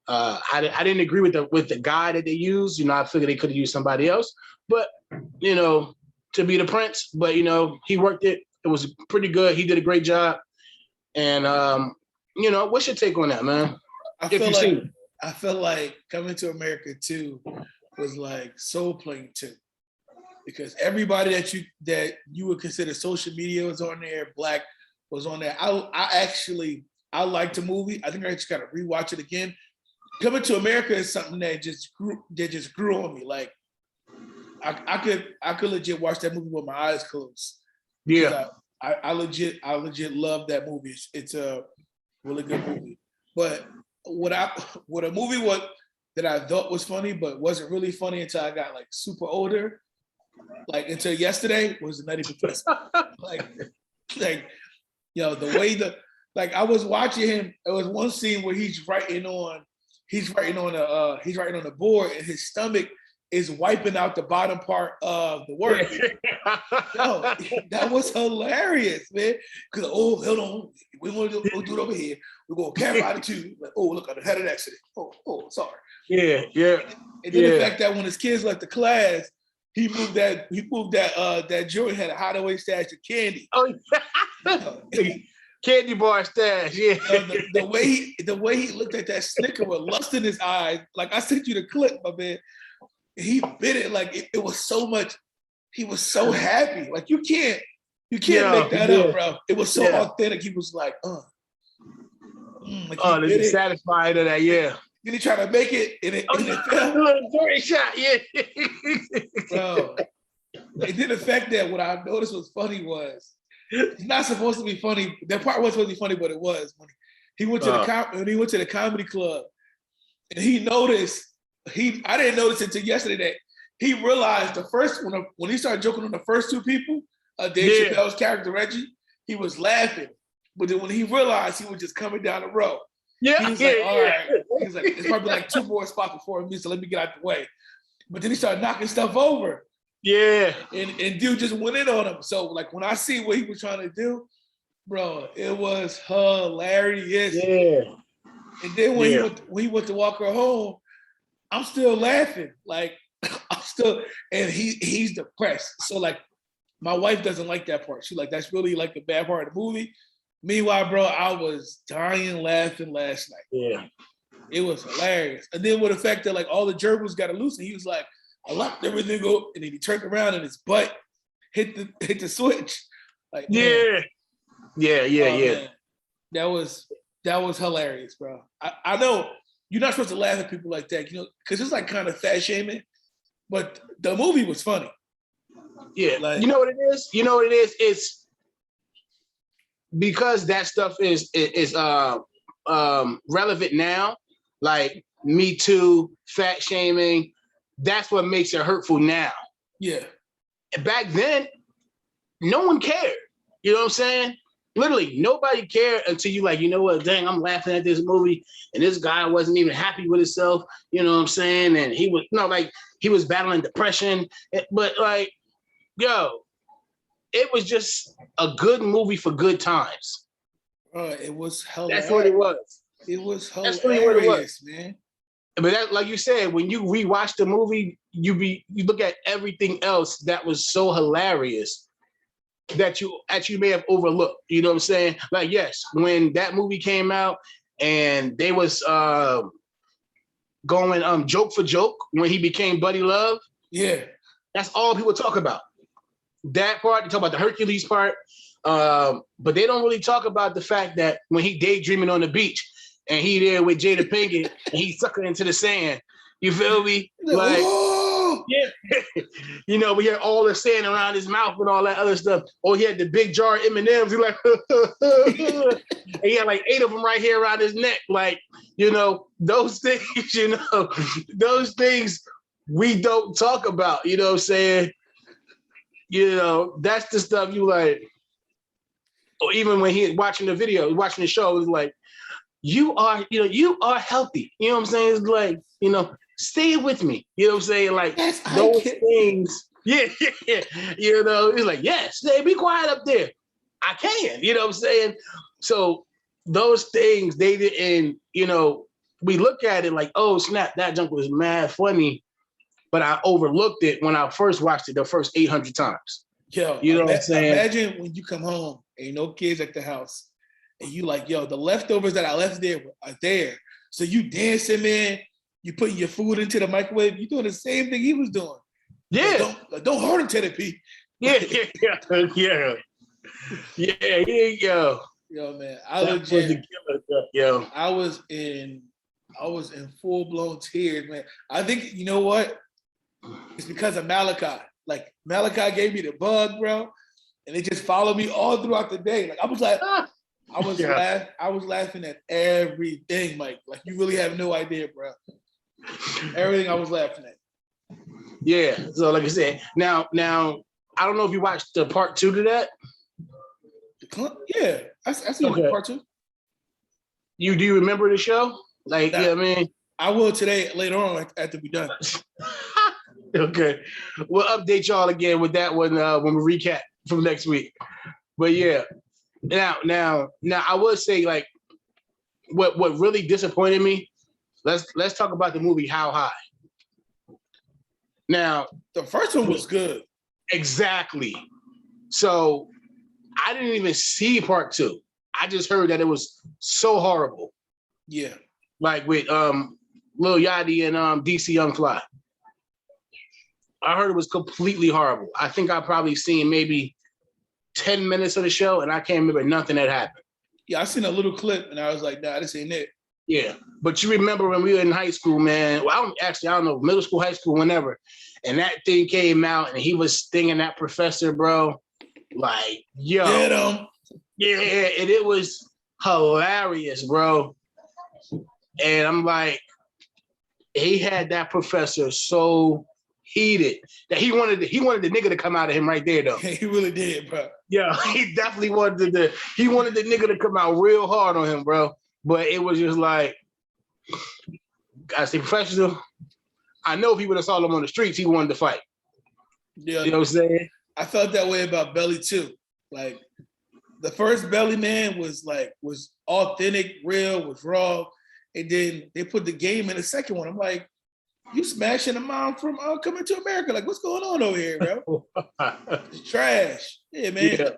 I didn't agree with the guy that they used. I figured they could have used somebody else. But to be the prince. But he worked it. It was pretty good. He did a great job. And what's your take on that, man? I feel like Coming to America 2 was like Soul Plane 2. Because everybody that you would consider social media was on there, Black was on there. I liked the movie. I think I just gotta rewatch it again. Coming to America is something that just grew on me. Like I could legit watch that movie with my eyes closed. Yeah. I legit love that movie. It's a really good movie. But what a movie was that I thought was funny, but wasn't really funny until I got like super older. Like until yesterday was the Nutty Professor. the way I was watching him. There was one scene where he's writing on the board, and his stomach is wiping out the bottom part of the work. Yo, that was hilarious, man. Because hold on, we're gonna do it over here. We're gonna carry out the two. Like, oh, look, I had an accident. Oh, sorry. Yeah. And then the fact that when his kids left the class, he moved that joint had a hideaway stash of candy. Oh, candy bar stash. Yeah. The way he looked at that Snicker with lust in his eyes, like I sent you the clip, my man. He bit it like it was so much. He was so happy. Like you can't make that up, bro. It was so authentic. He was like, he's satisfied of that, yeah. Then he tried to make it, and it fell. Great shot, yeah. Bro, it did affect that. What I noticed was funny was it's not supposed to be funny. That part wasn't supposed to be funny, but it was. When he went to the comedy club, and he noticed. I didn't notice it until yesterday that he realized the first when he started joking on the first two people, Dave Chappelle's character Reggie, he was laughing. But then when he realized he was just coming down the road, he was like, all right. He's like, it's probably like two more spots before me, so let me get out the way. But then he started knocking stuff over. Yeah. And dude just went in on him. So like when I see what he was trying to do, bro, it was hilarious. Yeah. And then when he went to walk her home, I'm still laughing. Like and he's depressed. So like my wife doesn't like that part. She like, that's really like the bad part of the movie. Meanwhile, bro, I was dying laughing last night. Yeah. It was hilarious. And then with the fact that like all the gerbils got loose, and he was like, I let everything go, and then he turned around and his butt hit the switch. Like, man. Yeah. Man. That was hilarious, bro. I know you're not supposed to laugh at people like that, because it's like kind of fat shaming, but the movie was funny. Yeah, like, you know what it is? It's because that stuff is relevant now, like Me Too, fat shaming. That's what makes it hurtful now. Yeah. Back then, no one cared. You know what I'm saying? Literally, nobody cared until you like, you know what, dang, I'm laughing at this movie, and this guy wasn't even happy with himself, you know what I'm saying? And he was battling depression. But like, yo, it was just a good movie for good times. It was hilarious. That's what it was. It was hilarious, that's really what it was, man. But that, like you said, when you rewatch the movie, you look at everything else that was so hilarious. that you may have overlooked. You know what I'm saying? Like, yes, when that movie came out and they was going joke for joke when he became Buddy Love. Yeah. That's all people talk about. That part, they talk about the Hercules part. But they don't really talk about the fact that when he daydreaming on the beach and he there with Jada Pinkett and he sucking into the sand. You feel me? Like, yeah. You know, we had all the sand around his mouth and all that other stuff. Or he had the big jar of M&Ms. He like, and he had like 8 of them right here around his neck. Like, you know, those things, you know, those things we don't talk about. You know what I'm saying? You know, that's the stuff you like. Or even when he watching the video, watching the show, it's like, you are healthy. You know what I'm saying? It's like, you know, stay with me. You know what I'm saying? Like, yes, those things. Yeah. You know, it's like, yes, hey, be quiet up there. I can. You know what I'm saying? So those things, they didn't, you know, we look at it like, oh, snap, that junk was mad funny. But I overlooked it when I first watched it the first 800 times. Yo, you know what I'm saying? Imagine when you come home and no kids at the house, and you like, yo, the leftovers that I left there are there. So you dancing, man. You putting your food into the microwave. You doing the same thing he was doing. Yeah. Don't hurt him, Teddy P. Yeah. Yo, man, I was in full blown tears, man. I think, you know what? It's because of Malachi. Like, Malachi gave me the bug, bro, and it just followed me all throughout the day. Like, I was laughing at everything, Mike. Like, you really have no idea, bro. Everything I was laughing at. Yeah. So, like I said, now, I don't know if you watched the part 2 to that. Yeah, I seen part 2. Do you remember the show? Like, yeah, I mean, I will today later on after we're done. Okay, we'll update y'all again with that one when we recap from next week. But yeah, now I would say, like, what really disappointed me. Let's talk about the movie How High. Now, the first one was good. Exactly. So I didn't even see part 2. I just heard that it was so horrible. Yeah. Like with Lil Yachty and DC Young Fly. I heard it was completely horrible. I think I probably seen maybe 10 minutes of the show and I can't remember nothing that happened. Yeah, I seen a little clip and I was like, nah, this ain't it. Yeah, but you remember when we were in high school, man. Well, I don't know, middle school, high school, whenever. And that thing came out and he was stinging that professor, bro. Like, yo. Get him. Yeah, and it was hilarious, bro. And I'm like, he had that professor so heated that he wanted the nigga to come out of him right there, though. He really did, bro. Yeah, he definitely wanted the nigga to come out real hard on him, bro. But it was just like, I say, professional. I know if he would have saw him on the streets, he wanted to fight. Yeah, you know what I'm saying? I felt that way about Belly too. Like, the first Belly Man was authentic, real, was raw, and then they put the game in the second one. I'm like, you smashing a mom from Coming to America? Like, what's going on over here, bro? It's trash. Yeah, man. Yeah.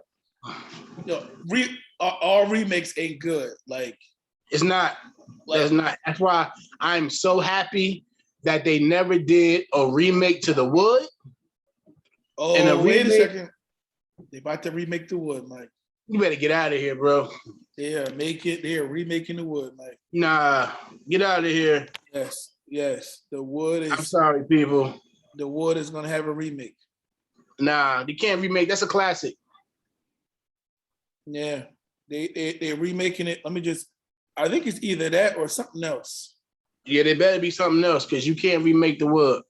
You know, all remakes ain't good. Like, it's not. It's not. That's why I'm so happy that they never did a remake to The Wood. Oh, and wait a second. They about to remake The Wood, Mike. You better get out of here, bro. They're remaking The Wood, Mike. Nah, get out of here. Yes. The Wood is. I'm sorry, people. The Wood is gonna have a remake. Nah, they can't remake. That's a classic. Yeah, they're remaking it. I think it's either that or something else. Yeah, they better be something else because you can't remake The Wood.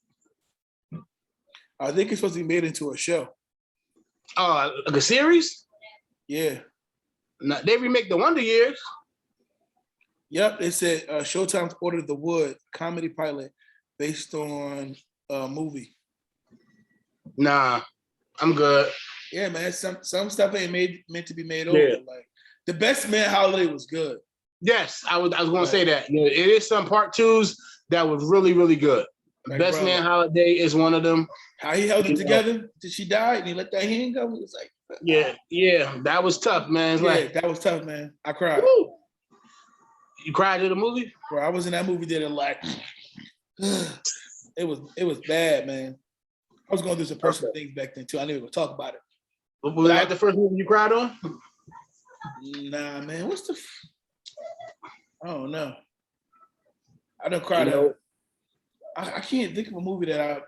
I think it's supposed to be made into a show. Like a series? Yeah. No, they remake The Wonder Years. Yep, they said Showtime's ordered The Wood comedy pilot based on a movie. Nah, I'm good. Yeah, man. Some stuff ain't meant to be made over. Yeah. Like, The Best Man Holiday was good. Yes, I was going to say that. Yeah, it is some part 2s that was really, really good. Like, Best Man Holiday is one of them. How he held it together till she died and he let that hand go. It was like, Yeah, that was tough, man. It's Yeah, like that was tough, man. I cried. woo. You cried at the movie? Bro, I was in that movie theater like it was bad, man. I was going through some personal things back then too. I didn't even talk about it. Was that the first movie you cried on? Nah, man. I don't know. I don't cry. I can't think of a movie that I.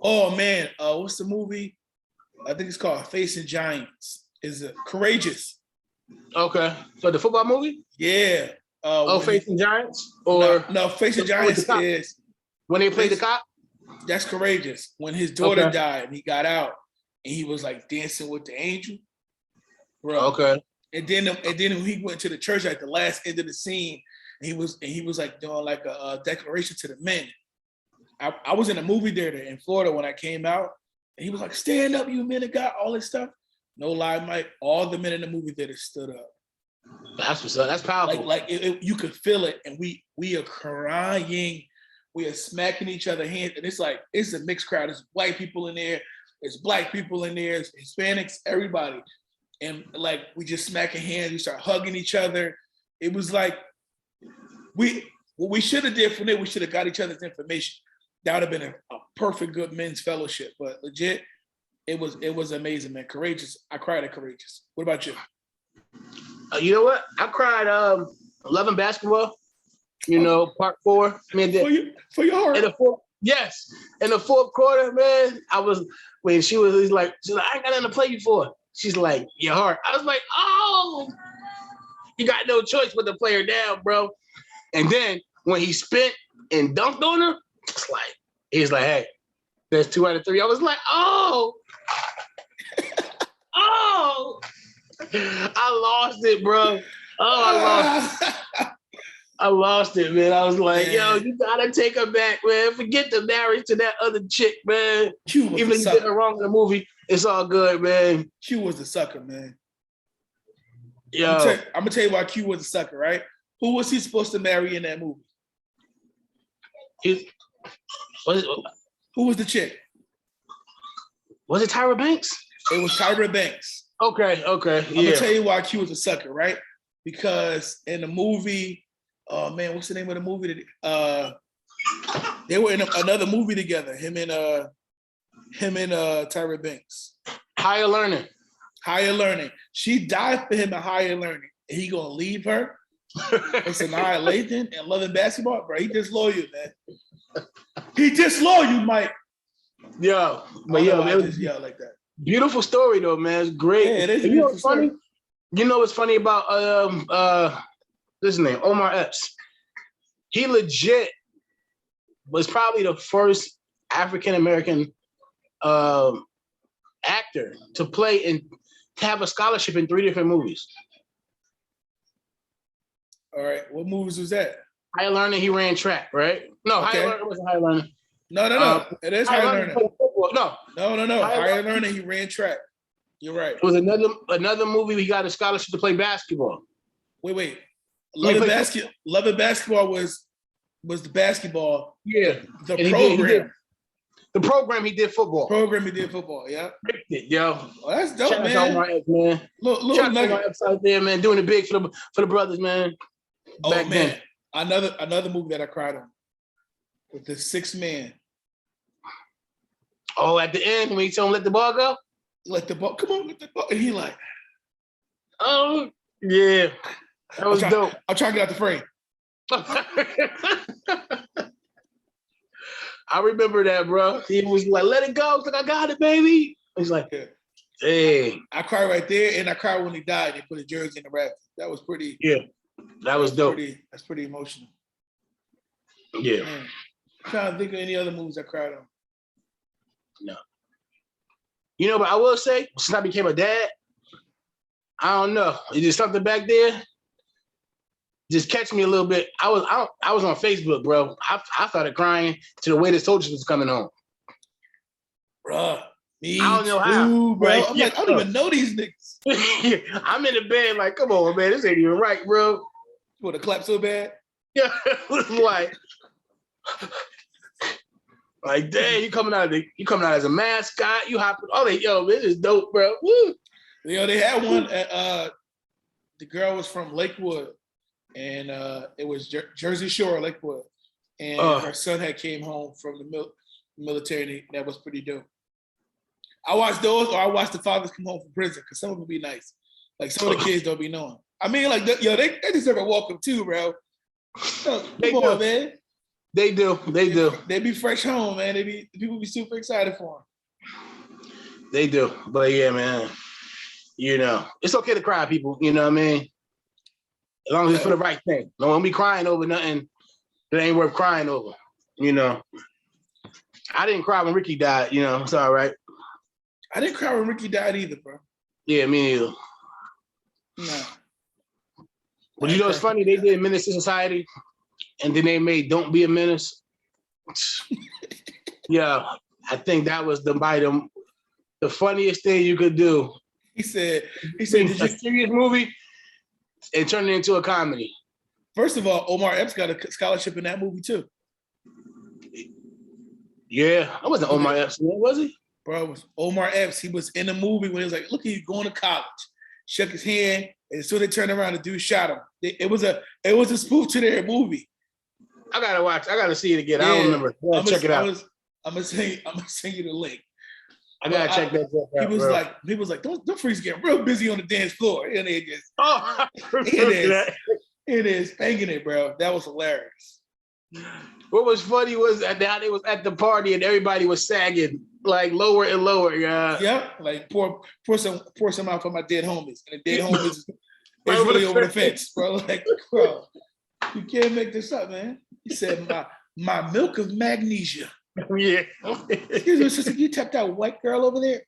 Oh man, what's the movie? I think it's called Facing Giants. Is it Courageous? Okay, so the football movie? Yeah. Facing Giants? Or no, Facing Giants is when they played the cop? That's Courageous. When his daughter died and he got out and he was like dancing with the angel. Bro. Okay. And then when he went to the church at the last end of the scene, he was like doing like a declaration to the men. I was in a movie theater in Florida when I came out, and he was like, "Stand up, you men of God," all this stuff. No lie, Mike. All the men in the movie theater stood up. That's what's up. That's powerful. You could feel it, and we are crying, we are smacking each other hands, and it's a mixed crowd. There's white people in there, there's black people in there, there's Hispanics, everybody, and like we just smacking hands. We start hugging each other. It was like what we should have did from there. We should have got each other's information. That would have been a perfect good men's fellowship. But legit, it was amazing, man. Courageous. I cried at Courageous. What about you? You know what? I cried loving basketball. You know, part 4. I mean, for your heart. In the fourth quarter, man. He's like, I ain't got nothing to play you for. She's like, your heart. I was like, oh, you got no choice but to play her down, bro. And then when he spent and dunked on her, it's like, he's like, hey, there's 2 out of 3. I was like, oh, I lost it, bro. I lost it, man. I was like, yo, you gotta take her back, man. Forget the marriage to that other chick, man. Even if you did her wrong in the movie, it's all good, man. Q was the sucker, man. Yo. I'm gonna tell you why Q was a sucker, right? Who was he supposed to marry in that movie? Who was the chick? Was it Tyra Banks? It was Tyra Banks. Okay. I'm gonna tell you why Q was a sucker, right? Because in the movie, what's the name of the movie? They were in another movie together. Him and Tyra Banks. Higher Learning. She died for him in Higher Learning. And he gonna leave her? It's Annihilation and Loving Basketball, bro. He disloyal, man. He disloyal, Mike. Yo, but it was yell like that. Beautiful story though, man. It's great. Yeah, it is. You know what's funny? You know what's funny about this name, Omar Epps? He legit was probably the first African American actor to play and to have a scholarship in 3 different movies. All right, what movies was that? Higher Learning, he ran track, right? No, Okay. Higher Learning wasn't Higher Learning. No. It is Higher Learning. No. Higher Learning, he ran track. You're right. It was another movie he got a scholarship to play basketball. Wait. Love and Basketball was the basketball. Yeah. The program. The program he did football. Yeah. Yo. Oh, that's dope, Shout man. out to Omar Epps, man. Little Shout out to nugget. Omar Epps out there, man, doing it big for the brothers, man. Oh man, another movie that I cried on with the 6 Man. Oh, at the end when he told him let the ball go, Come on, let the ball. And he like, oh yeah, that was dope. I'm trying to get out the frame. I remember that, bro. He was like, let it go. He's like, I got it, baby. He's like, hey. I cried right there, and I cried when he died. They put a jersey in the raft. That was pretty. Yeah, that was dope. That's pretty emotional. Yeah. Man, I'm trying to think of any other movies I cried on. No. You know, but I will say, since I became a dad, I don't know. Is there something back there? Just catch me a little bit. I was on Facebook, bro. I started crying to the way the soldiers was coming home. Bruh, me I don't know too, how, bro. right? I'm like, I don't even know these niggas. I'm in the bed like, come on, man. This ain't even right, bro. You want to clap so bad? Yeah, like, dang, you coming out as a mascot. You hopping. Oh, yo, this is dope, bro. Woo. They had one at the girl was from Lakewood, and it was Jersey Shore, Lakewood, and her son had came home from the military. That was pretty dope. I watched those, or I watched the fathers come home from prison because some of them be nice. Like some of the kids don't be knowing. I mean, like they deserve a welcome too, bro. Come on, man. They do. They be fresh home, man. People be super excited for them. They do. But yeah, man. You know, it's okay to cry, people. You know what I mean? As long as it's for the right thing. Don't be crying over nothing that ain't worth crying over. You know, I didn't cry when Ricky died. You know, it's all right. I didn't cry when Ricky died either, bro. Yeah, me neither. No. But you know, it's funny. They did Menace to Society, and then they made Don't Be a Menace. Yeah, I think that was the funniest thing you could do. He said, did you serious movie and turn it into a comedy? First of all, Omar Epps got a scholarship in that movie too. Yeah, I wasn't Omar Epps, was he? Bro, it was Omar Epps. He was in the movie when he was like, "Look at you going to college." Shook his hand, and as soon as they turned around, the dude shot him. It was a spoof to their movie. I gotta see it again. I don't remember. Check it out. I'm gonna send you the link. I gotta check that out. He was like, "Don't freaks get real busy on the dance floor," and they just it is banging it, bro. That was hilarious. What was funny was that they was at the party and everybody was sagging like lower and lower. Yeah. Yep. Like pour some out for my dead homies, and the dead homies is really over the fence, bro. Like, bro, you can't make this up, man. He said, "My milk of magnesia." Yeah. Excuse me, sister, you tapped that white girl over there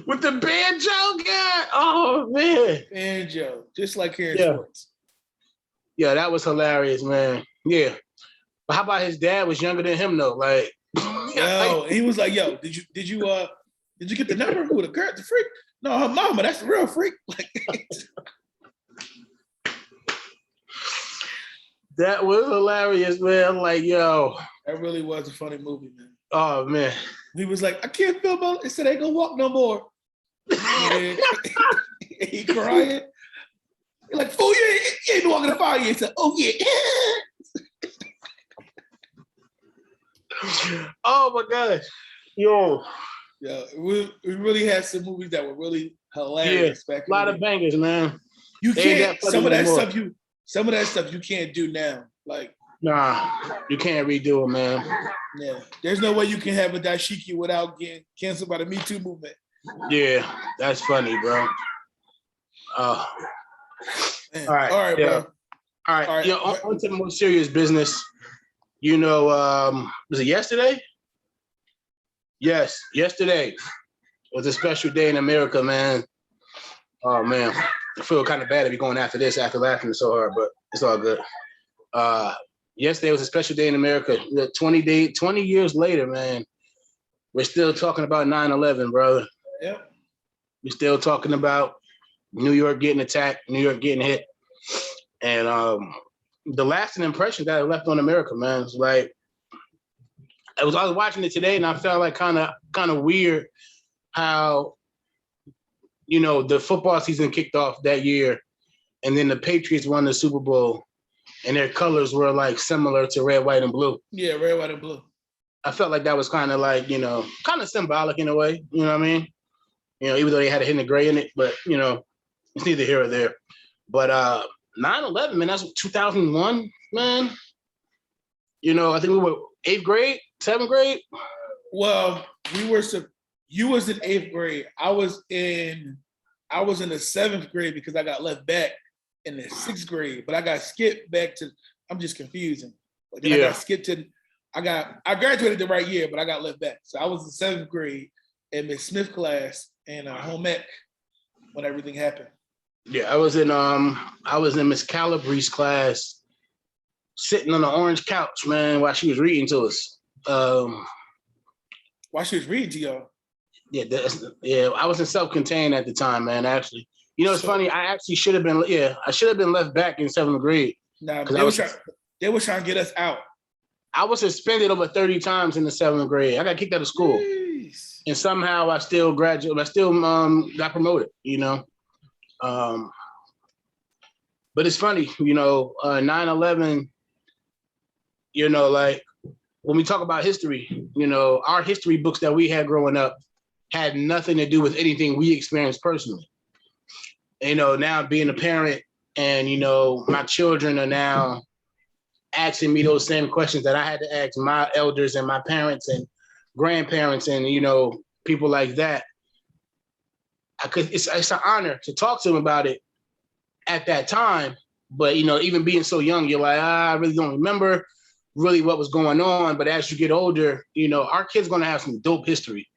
with the banjo guy. Oh man, banjo, just like Harry Schwartz. Yeah, that was hilarious, man. Yeah, but how about his dad was younger than him though? Like, yo, he was like, "Yo, did you get the number? Who the girl, the freak? No, her mama. That's the real freak." Like, that was hilarious, man. Like, yo, that really was a funny movie, man. Oh man, he was like, "I can't feel my." He said, "I ain't gonna walk no more." He crying. He's like, "Oh yeah, you ain't walking the fire." He said, "Oh yeah." Oh my gosh, yo, we really had some movies that were really hilarious. Yeah, a lot of bangers, man. You can't some of that stuff you can't do now. Like, nah, you can't redo it, man. Yeah, there's no way you can have a dashiki without getting canceled by the Me Too movement. Yeah, that's funny, bro. All right, yeah. bro. All right. Yeah, on to the more serious business. You know, was it yesterday? Yes, yesterday was a special day in America, man. Oh man, I feel kind of bad to be going after this after laughing so hard, but it's all good. Yesterday was a special day in America. 20 years later, man, we're still talking about 9/11, brother. Yep. We're still talking about New York getting attacked, New York getting hit. And the lasting impression that it left on America, man, is like, I was watching it today and I felt like kind of weird how, you know, the football season kicked off that year and then the Patriots won the Super Bowl and their colors were like similar to red, white, and blue. Yeah, red, white, and blue. I felt like that was kind of like, you know, kind of symbolic in a way, you know what I mean? You know, even though they had a hint of gray in it, but, you know, it's neither here or there. But 9/11, man, that's 2001, man. You know, I think we were 8th grade, 7th grade. Well, you was in 8th grade. I was in the 7th grade because I got left back in the 6th grade, but I got skipped back to, I'm just confusing. But then I got skipped to, I graduated the right year, but I got left back. So I was in 7th grade in Miss Smith class and home ec when everything happened. Yeah, I was in Miss Calabrese's class, sitting on the orange couch, man, while she was reading to us. While she was reading to y'all? Yeah, I was in self-contained at the time, man, actually. You know, it's funny, I should have been left back in 7th grade. Nah, they were trying to get us out. I was suspended over 30 times in the 7th grade. I got kicked out of school. Jeez. and somehow I still graduated. I still got promoted. But it's funny, 9/11. Like when we talk about history, our history books that we had growing up had nothing to do with anything we experienced personally. Now being a parent and, my children are now asking me those same questions that I had to ask my elders and my parents and grandparents and, people like that. It's an honor to talk to them about it at that time. But, even being so young, you're like, I really don't remember really what was going on. But as you get older, our kids going to have some dope history.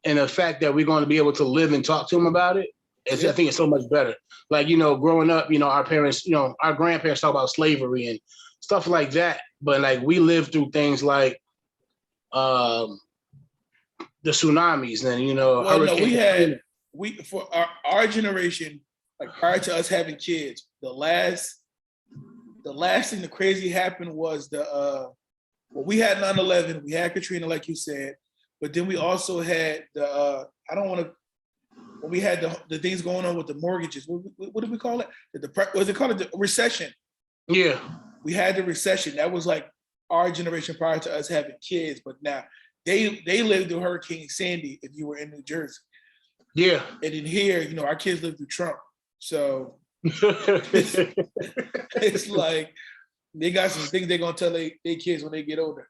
And the fact that we're going to be able to live and talk to them about it, I think it's so much better. Like, growing up, our parents, our grandparents talk about slavery and stuff like that. But like we lived through things like the tsunamis and, hurricanes. For our generation, like prior to us having kids, the last thing the crazy happened was we had 9/11, we had Katrina, like you said, but then we also had we had the things going on with the mortgages. What did we call it? Was it called the recession? Yeah. We had the recession. That was like our generation prior to us having kids, but now they lived through Hurricane Sandy if you were in New Jersey. Yeah. And in here, our kids lived through Trump. So it's like they got some things they're gonna tell their kids when they get older.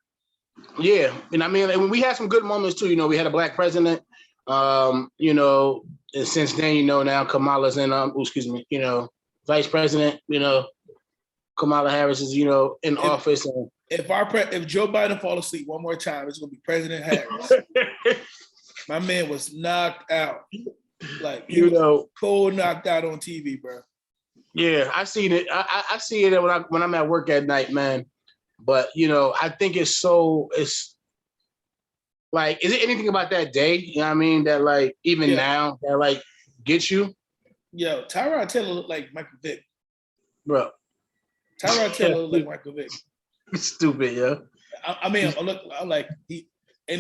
Yeah, and I mean, we had some good moments too. We had a black president. And since then, now Kamala's in vice president. Kamala Harris is in office. And if Joe Biden fall asleep one more time, it's gonna be President Harris. My man was knocked out, like cold knocked out on TV, bro. Yeah, I seen it. I see it when I'm at work at night, man. But I think it's like, is it anything about that day? You know what I mean? That like even now that like gets you. Yo, Tyrek Taylor looked like Michael Vick, bro. Tyrek Taylor looked like Michael Vick. Stupid, yo. I mean, I'm like he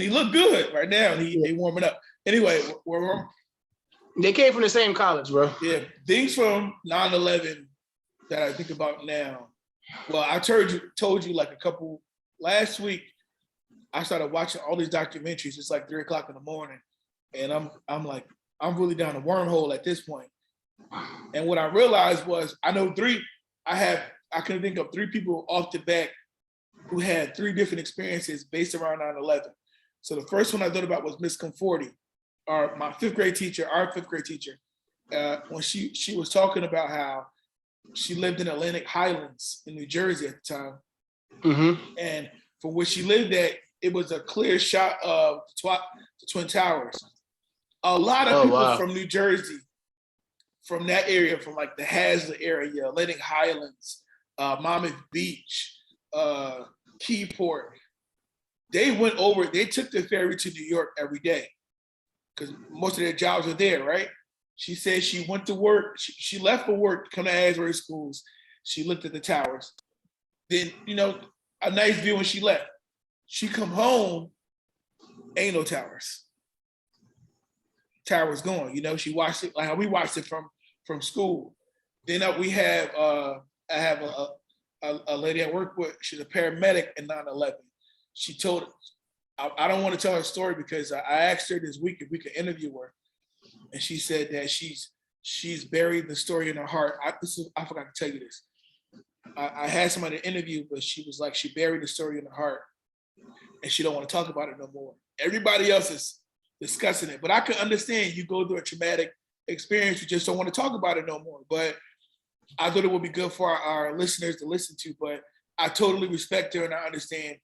looked good right now. He warming up. Anyway, they came from the same college, bro. Yeah, things from 9/11 that I think about now. Well, I told you like last week. I started watching all these documentaries. It's like 3:00 in the morning, and I'm like, I'm really down a wormhole at this point. And what I realized was I can think of 3 people off the bat who had 3 different experiences based around 9/11. So the first one I thought about was Miss Conforti, my 5th grade teacher, when she was talking about how she lived in Atlantic Highlands in New Jersey at the time. Mm-hmm. And from where she lived at, it was a clear shot of the Twin Towers. A lot of people from New Jersey, from that area, from like the Hazlet area, Atlantic Highlands, Monmouth Beach, Keyport, they took the ferry to New York every day because most of their jobs are there, right? She said she went to work, she left for work to come to Asbury Schools. She looked at the towers. Then, a nice view when she left. She come home, ain't no towers. Towers gone. She watched it like how we watched it from school. Then I have a lady I work with. She's a paramedic in 9/11. She told, I don't want to tell her story because I asked her this week if we could interview her, and she said that she's buried the story in her heart. I forgot to tell you this. I had somebody to interview, but she was like she buried the story in her heart, and she don't want to talk about it no more. Everybody else is discussing it, but I can understand you go through a traumatic experience, you just don't want to talk about it no more. But I thought it would be good for our listeners to listen to. But I totally respect her and I understand,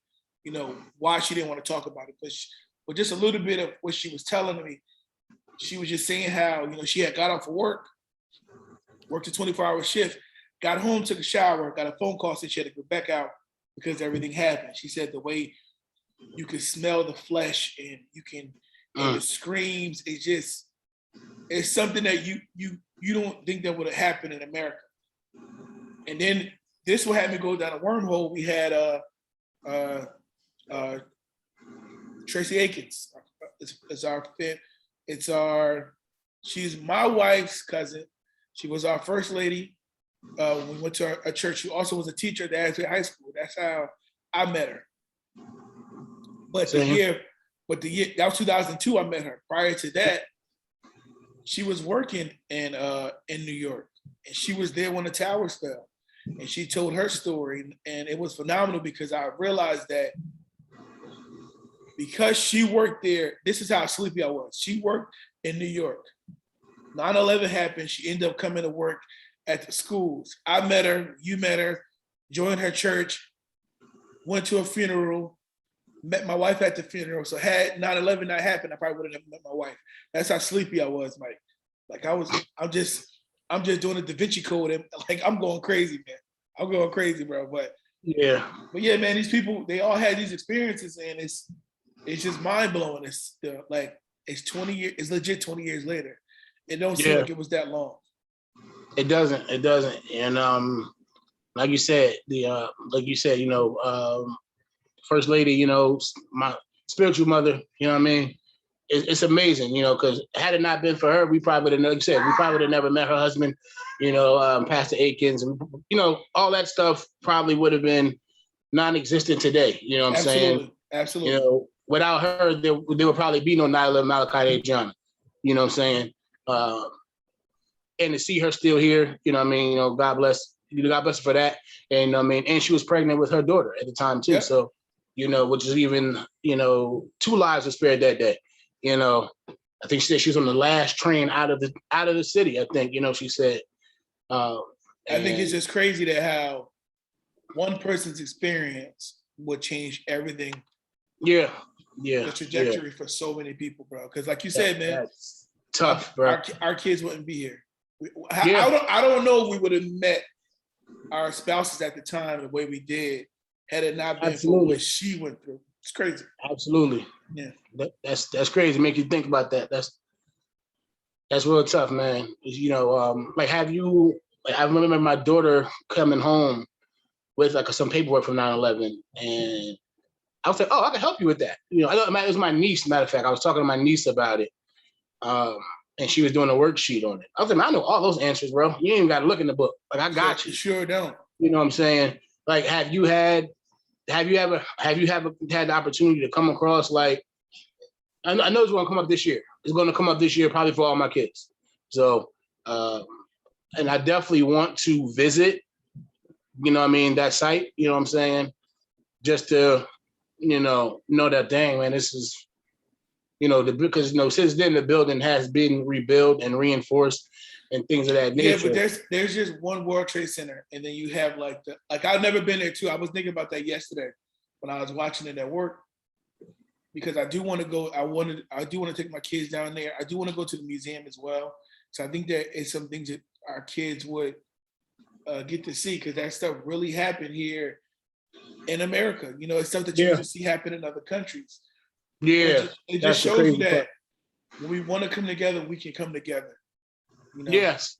why she didn't want to talk about it. But just a little bit of what she was telling me, she was just saying how, she had got off of work, worked a 24-hour shift, got home, took a shower, got a phone call, said she had to go back out because everything happened. She said the way you can smell the flesh and you can, and the screams, it's something that you don't think that would have happened in America. And then this will have me go down a wormhole. We had Tracy Akins, it's our, she's my wife's cousin. She was our first lady. We went to a church. She also was a teacher at Asbury High School. That's how I met her. But the year that was 2002. I met her. Prior to that, she was working in New York, and she was there when the towers fell. And she told her story, and it was phenomenal because I realized that because she worked there, this is how sleepy I was. She worked in New York. 9/11 happened. She ended up coming to work at the schools. I met her, you met her, joined her church, went to a funeral, met my wife at the funeral. So had 9/11 not happened, I probably would have never met my wife. That's how sleepy I was, Mike. Like I'm just doing the Da Vinci Code, and like I'm going crazy, man. I'm going crazy, bro. But yeah, man, these people, they all had these experiences, and it's just mind blowing. It's like it's 20 years, it's legit 20 years later. It don't seem like it was that long. It doesn't. And like you said, First Lady, my spiritual mother, you know what I mean? It's amazing, because had it not been for her, we probably would have, like you said, we probably would have never met her husband, Pastor Akins, and, all that stuff probably would have been non-existent today. You know what I'm saying? Absolutely. Without her, there would probably be no 9/11 Malachi John. You know what I'm saying? And to see her still here, God bless her for that. And and she was pregnant with her daughter at the time too. Yep. So, which is even, 2 lives were spared that day. I think she said she was on the last train out of the city. I think, she said. I think it's just crazy that how one person's experience would change everything. Yeah. The trajectory for so many people, bro. Because like you said, man, that's tough, bro. Our kids wouldn't be here. I don't know if we would have met our spouses at the time the way we did had it not been for what she went through. It's crazy. Absolutely. Yeah. That's crazy. Make you think about that. That's real tough, man. I remember my daughter coming home with some paperwork from 9/11, and I was like, oh, I can help you with that. It was my niece, matter of fact. I was talking to my niece about it. And she was doing a worksheet on it. I was like, I know all those answers, bro. You ain't even got to look in the book. Like, I got you. You sure don't. You know what I'm saying? Like, have you ever had the opportunity to come across, like, I know it's going to come up this year. It's going to come up this year probably for all my kids. So, and I definitely want to visit, that site, you know what I'm saying? Just to, know that, dang, man, this is, because since then the building has been rebuilt and reinforced and things of that nature. Yeah, but there's just one World Trade Center, and then you have I've never been there too. I was thinking about that yesterday when I was watching it at work, because I do want to go. I do want to take my kids down there. I do want to go to the museum as well. So I think there is some things that our kids would get to see, because that stuff really happened here in America. It's stuff that you just see happen in other countries. Yeah, it just shows you that when we want to come together, we can come together. Yes.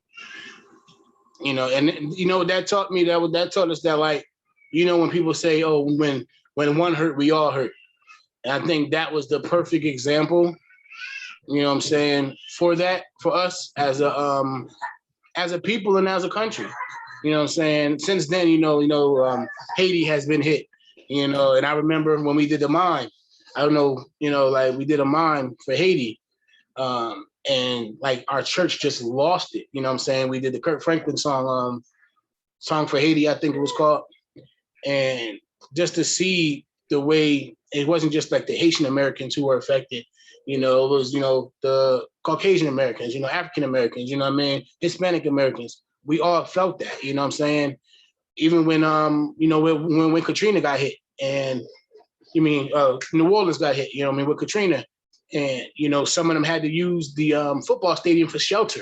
And that taught me that taught us that, like, when people say, oh, when one hurt, we all hurt. And I think that was the perfect example, what I'm saying, for that, for us as a people and as a country. What I'm saying? Since then, Haiti has been hit, and I remember when we did the mine. I don't know, we did a mime for Haiti, and like our church just lost it. You know what I'm saying? We did the Kirk Franklin song for Haiti, I think it was called. And just to see the way, it wasn't just like the Haitian Americans who were affected, it was, the Caucasian Americans, African Americans, Hispanic Americans. We all felt that, you know what I'm saying? Even when, when Katrina got hit, and New Orleans got hit, with Katrina, and, some of them had to use the football stadium for shelter.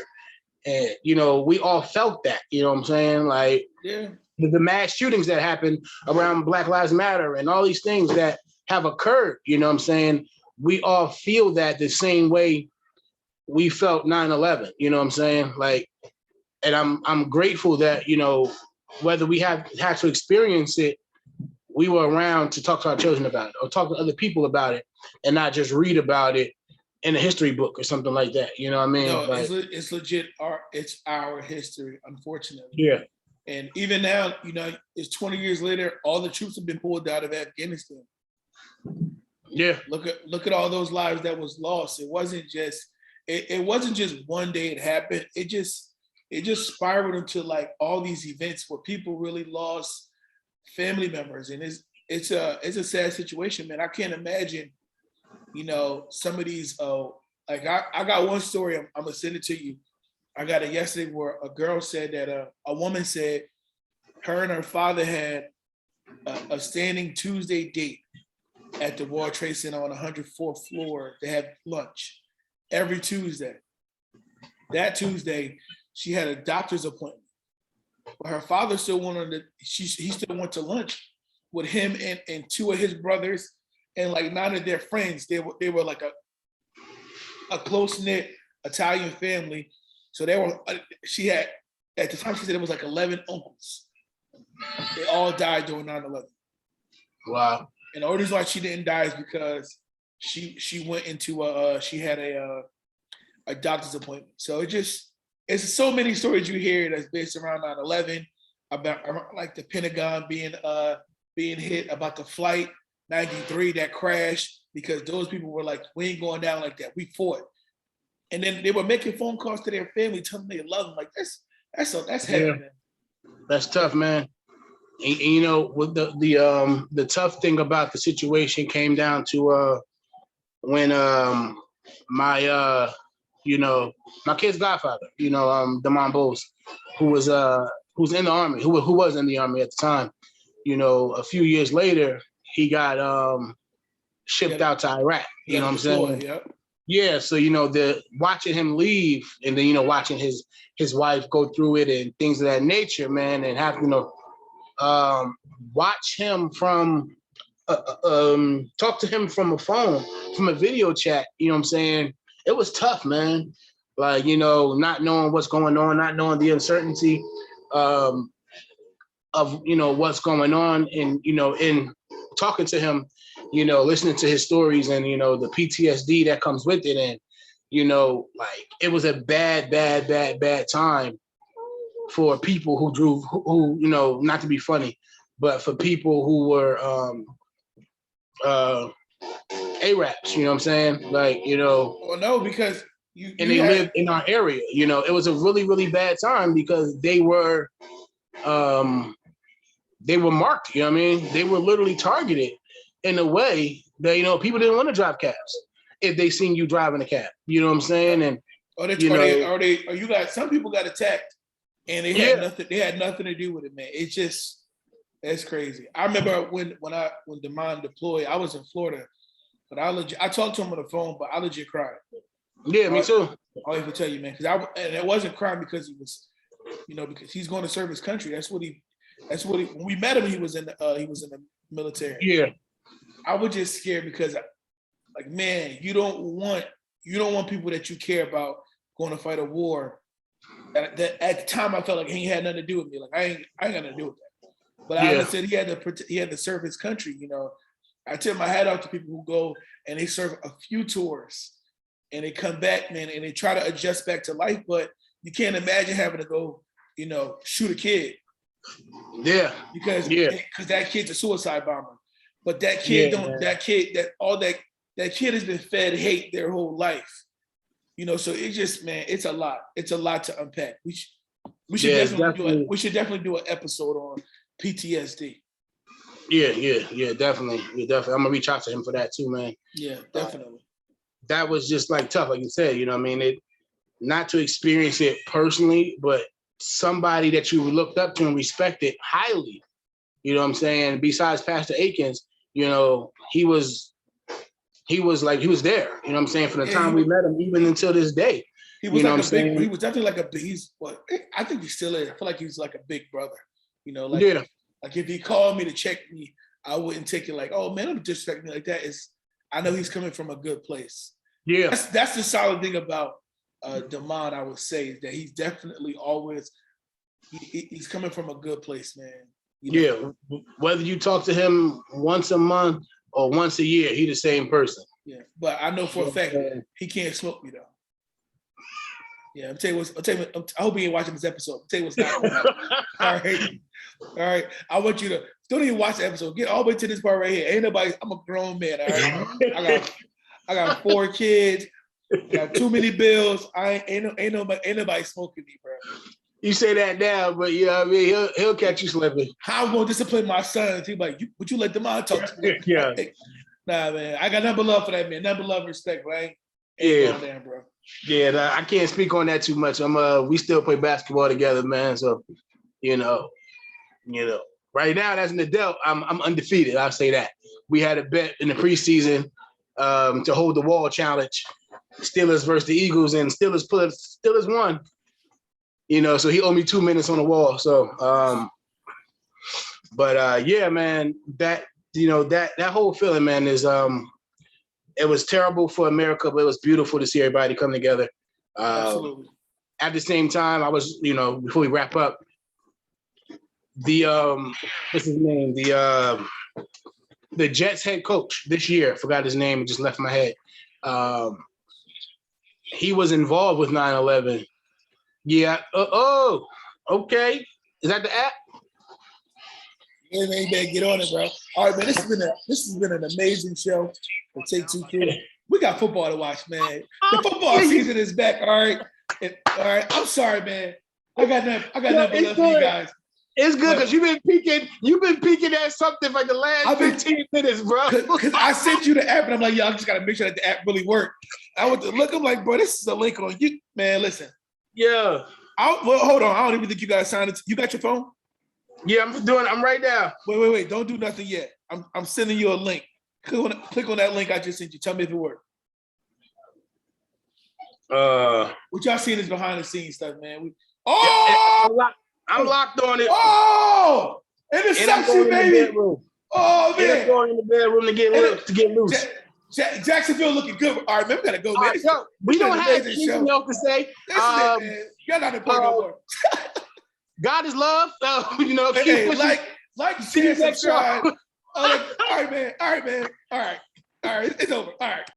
And, we all felt that, you know what I'm saying? Like, the mass shootings that happened around Black Lives Matter and all these things that have occurred, you know what I'm saying? We all feel that the same way we felt 9/11, you know what I'm saying? Like, and I'm grateful that, whether we had to experience it, we were around to talk to our children about it or talk to other people about it, and not just read about it in a history book or something like that. You know what I mean? No, Like, it's legit it's our history, unfortunately. yeah, And even now, it's 20 years later, all the troops have been pulled out of Afghanistan. yeah, Look at all those lives that was lost. It wasn't just one day it happened. It just spiraled into like all these events where people really lost family members, and it's a sad situation, man. I can't imagine, some of these. Like I got one story. I'm gonna send it to you. I got it yesterday where a girl said that a woman said her and her father had a standing Tuesday date at the World Trade Center on the 104th floor to have lunch every Tuesday. That Tuesday, she had a doctor's appointment. But her father still he still went to lunch with him and two of his brothers and like 9 of their friends. They were like a close-knit Italian family. So she had, at the time she said it was like 11 uncles. They all died during 9/11. wow. And the only reason why she didn't die is because she went into she had a doctor's appointment. So it's so many stories you hear that's based around 9/11, about like the Pentagon being hit, about the flight 93 that crashed, because those people were like, we ain't going down like that. We fought. And then they were making phone calls to their family telling them they love them. Like that's heavy, Yeah. man. That's tough, man. And with the tough thing about the situation came down to when my my kid's godfather, Damon Bowles, who's in the army, who was in the army at the time, a few years later he got shipped out to Iraq. You know what I'm saying? Yep. Yeah, so the watching him leave, and then watching his wife go through it and things of that nature, man, and have watch him from talk to him from a phone, from a video chat. You know what I'm saying? It was tough, man. Like not knowing what's going on, not knowing the uncertainty of what's going on, and in talking to him, listening to his stories, and the PTSD that comes with it, and like it was a bad time for people who not to be funny, but for people who were Arabs, you know what I'm saying? Like, Well, no, because they lived in our area. It was a really, really bad time because they were marked, you know what I mean? They were literally targeted in a way that, people didn't want to drive cabs if they seen you driving a cab. You know what I'm saying? And some people got attacked and they had nothing to do with it, man. It's just, that's crazy. I remember when Damon deployed, I was in Florida, but I talked to him on the phone, but I legit cried. Yeah, me too. I'll even tell you, man, and it wasn't crying because he was, because he's going to serve his country. That's what he. When we met him, he was in the military. Yeah. I was just scared because, like, man, you don't want people that you care about going to fight a war. At the time, I felt like he had nothing to do with me. Like I ain't got nothing to do with that. But I understood he had to serve his country. I tip my hat off to people who go and they serve a few tours and they come back, man, and they try to adjust back to life. But you can't imagine having to go, shoot a kid. Yeah. Because that kid's a suicide bomber. But that kid that kid has been fed hate their whole life. So it's just, man, it's a lot. It's a lot to unpack. We should definitely do an episode on PTSD. Yeah, definitely. I'm gonna reach out to him for that too, man. Yeah, definitely. That was just like tough, like you said, not to experience it personally, but somebody that you looked up to and respected highly, you know what I'm saying? Besides Pastor Akins, he was there, you know what I'm saying? From the time we met him, even until this day. He was he was definitely I think he still is. I feel like he's like a big brother, like if he called me to check me, I wouldn't take it like, oh man, don't disrespect me like that. I know he's coming from a good place. Yeah. That's the solid thing about Damon, I would say, is that he's definitely always he's coming from a good place, man. Yeah, whether you talk to him once a month or once a year, he's the same person. Yeah, but I know for a fact he can't smoke me though. Yeah, I'm telling you I hope he ain't watching this episode. I'm telling you what's not going on. All right. I want you to don't even watch the episode. Get all the way to this part right here. Ain't nobody. I'm a grown man. All right. I got 4 kids. I got too many bills. Ain't nobody smoking me, bro. You say that now, but you know what I mean? He'll catch you slipping. How I'm gonna discipline my son? He's like, would you let the mom talk to me? Yeah. Nah, man. I got nothing but love for that man. Nothing but love and respect, right? Yeah. There, bro. Yeah, I can't speak on that too much. We still play basketball together, man. So, you know, right now as an adult, I'm undefeated. I'll say that. We had a bet in the preseason to hold the wall challenge, Steelers versus the Eagles, and Steelers won. You know, so he owed me 2 minutes on the wall. So, yeah, man, that whole feeling, man, is it was terrible for America, but it was beautiful to see everybody come together. Absolutely. At the same time, I was, before we wrap up, what's his name? The Jets head coach this year, forgot his name, it just left my head. He was involved with 9/11. Yeah. Okay. Is that the app? Yeah, man, you better get on it, bro. All right, man. This has been an amazing show. The Take Two crew. We got football to watch, man. The football season is back. All right. All right. I'm sorry, man. I got nothing but love for you guys. It's good because you've been peeking at something for the last 15 minutes, bro. Because I sent you the app and I'm like, yo, I just gotta make sure that the app really worked. I went to look, I'm like, bro, this is a link on you. Man, listen. Yeah. Well, hold on. I don't even think you guys signed it. You got your phone? Yeah, I'm right now. Wait. Don't do nothing yet. I'm sending you a link. Click on that link I just sent you. Tell me if it worked. What y'all seeing is behind the scenes stuff, man. I'm locked on it. Oh, interception, baby. Oh man, I'm going in the bedroom to get loose. Jacksonville looking good. All right, man, we gotta go, man. We don't have anything else to say. Man. Y'all not important no more. God is love. Hey, like, share, subscribe. All right, man. All right. It's over. All right.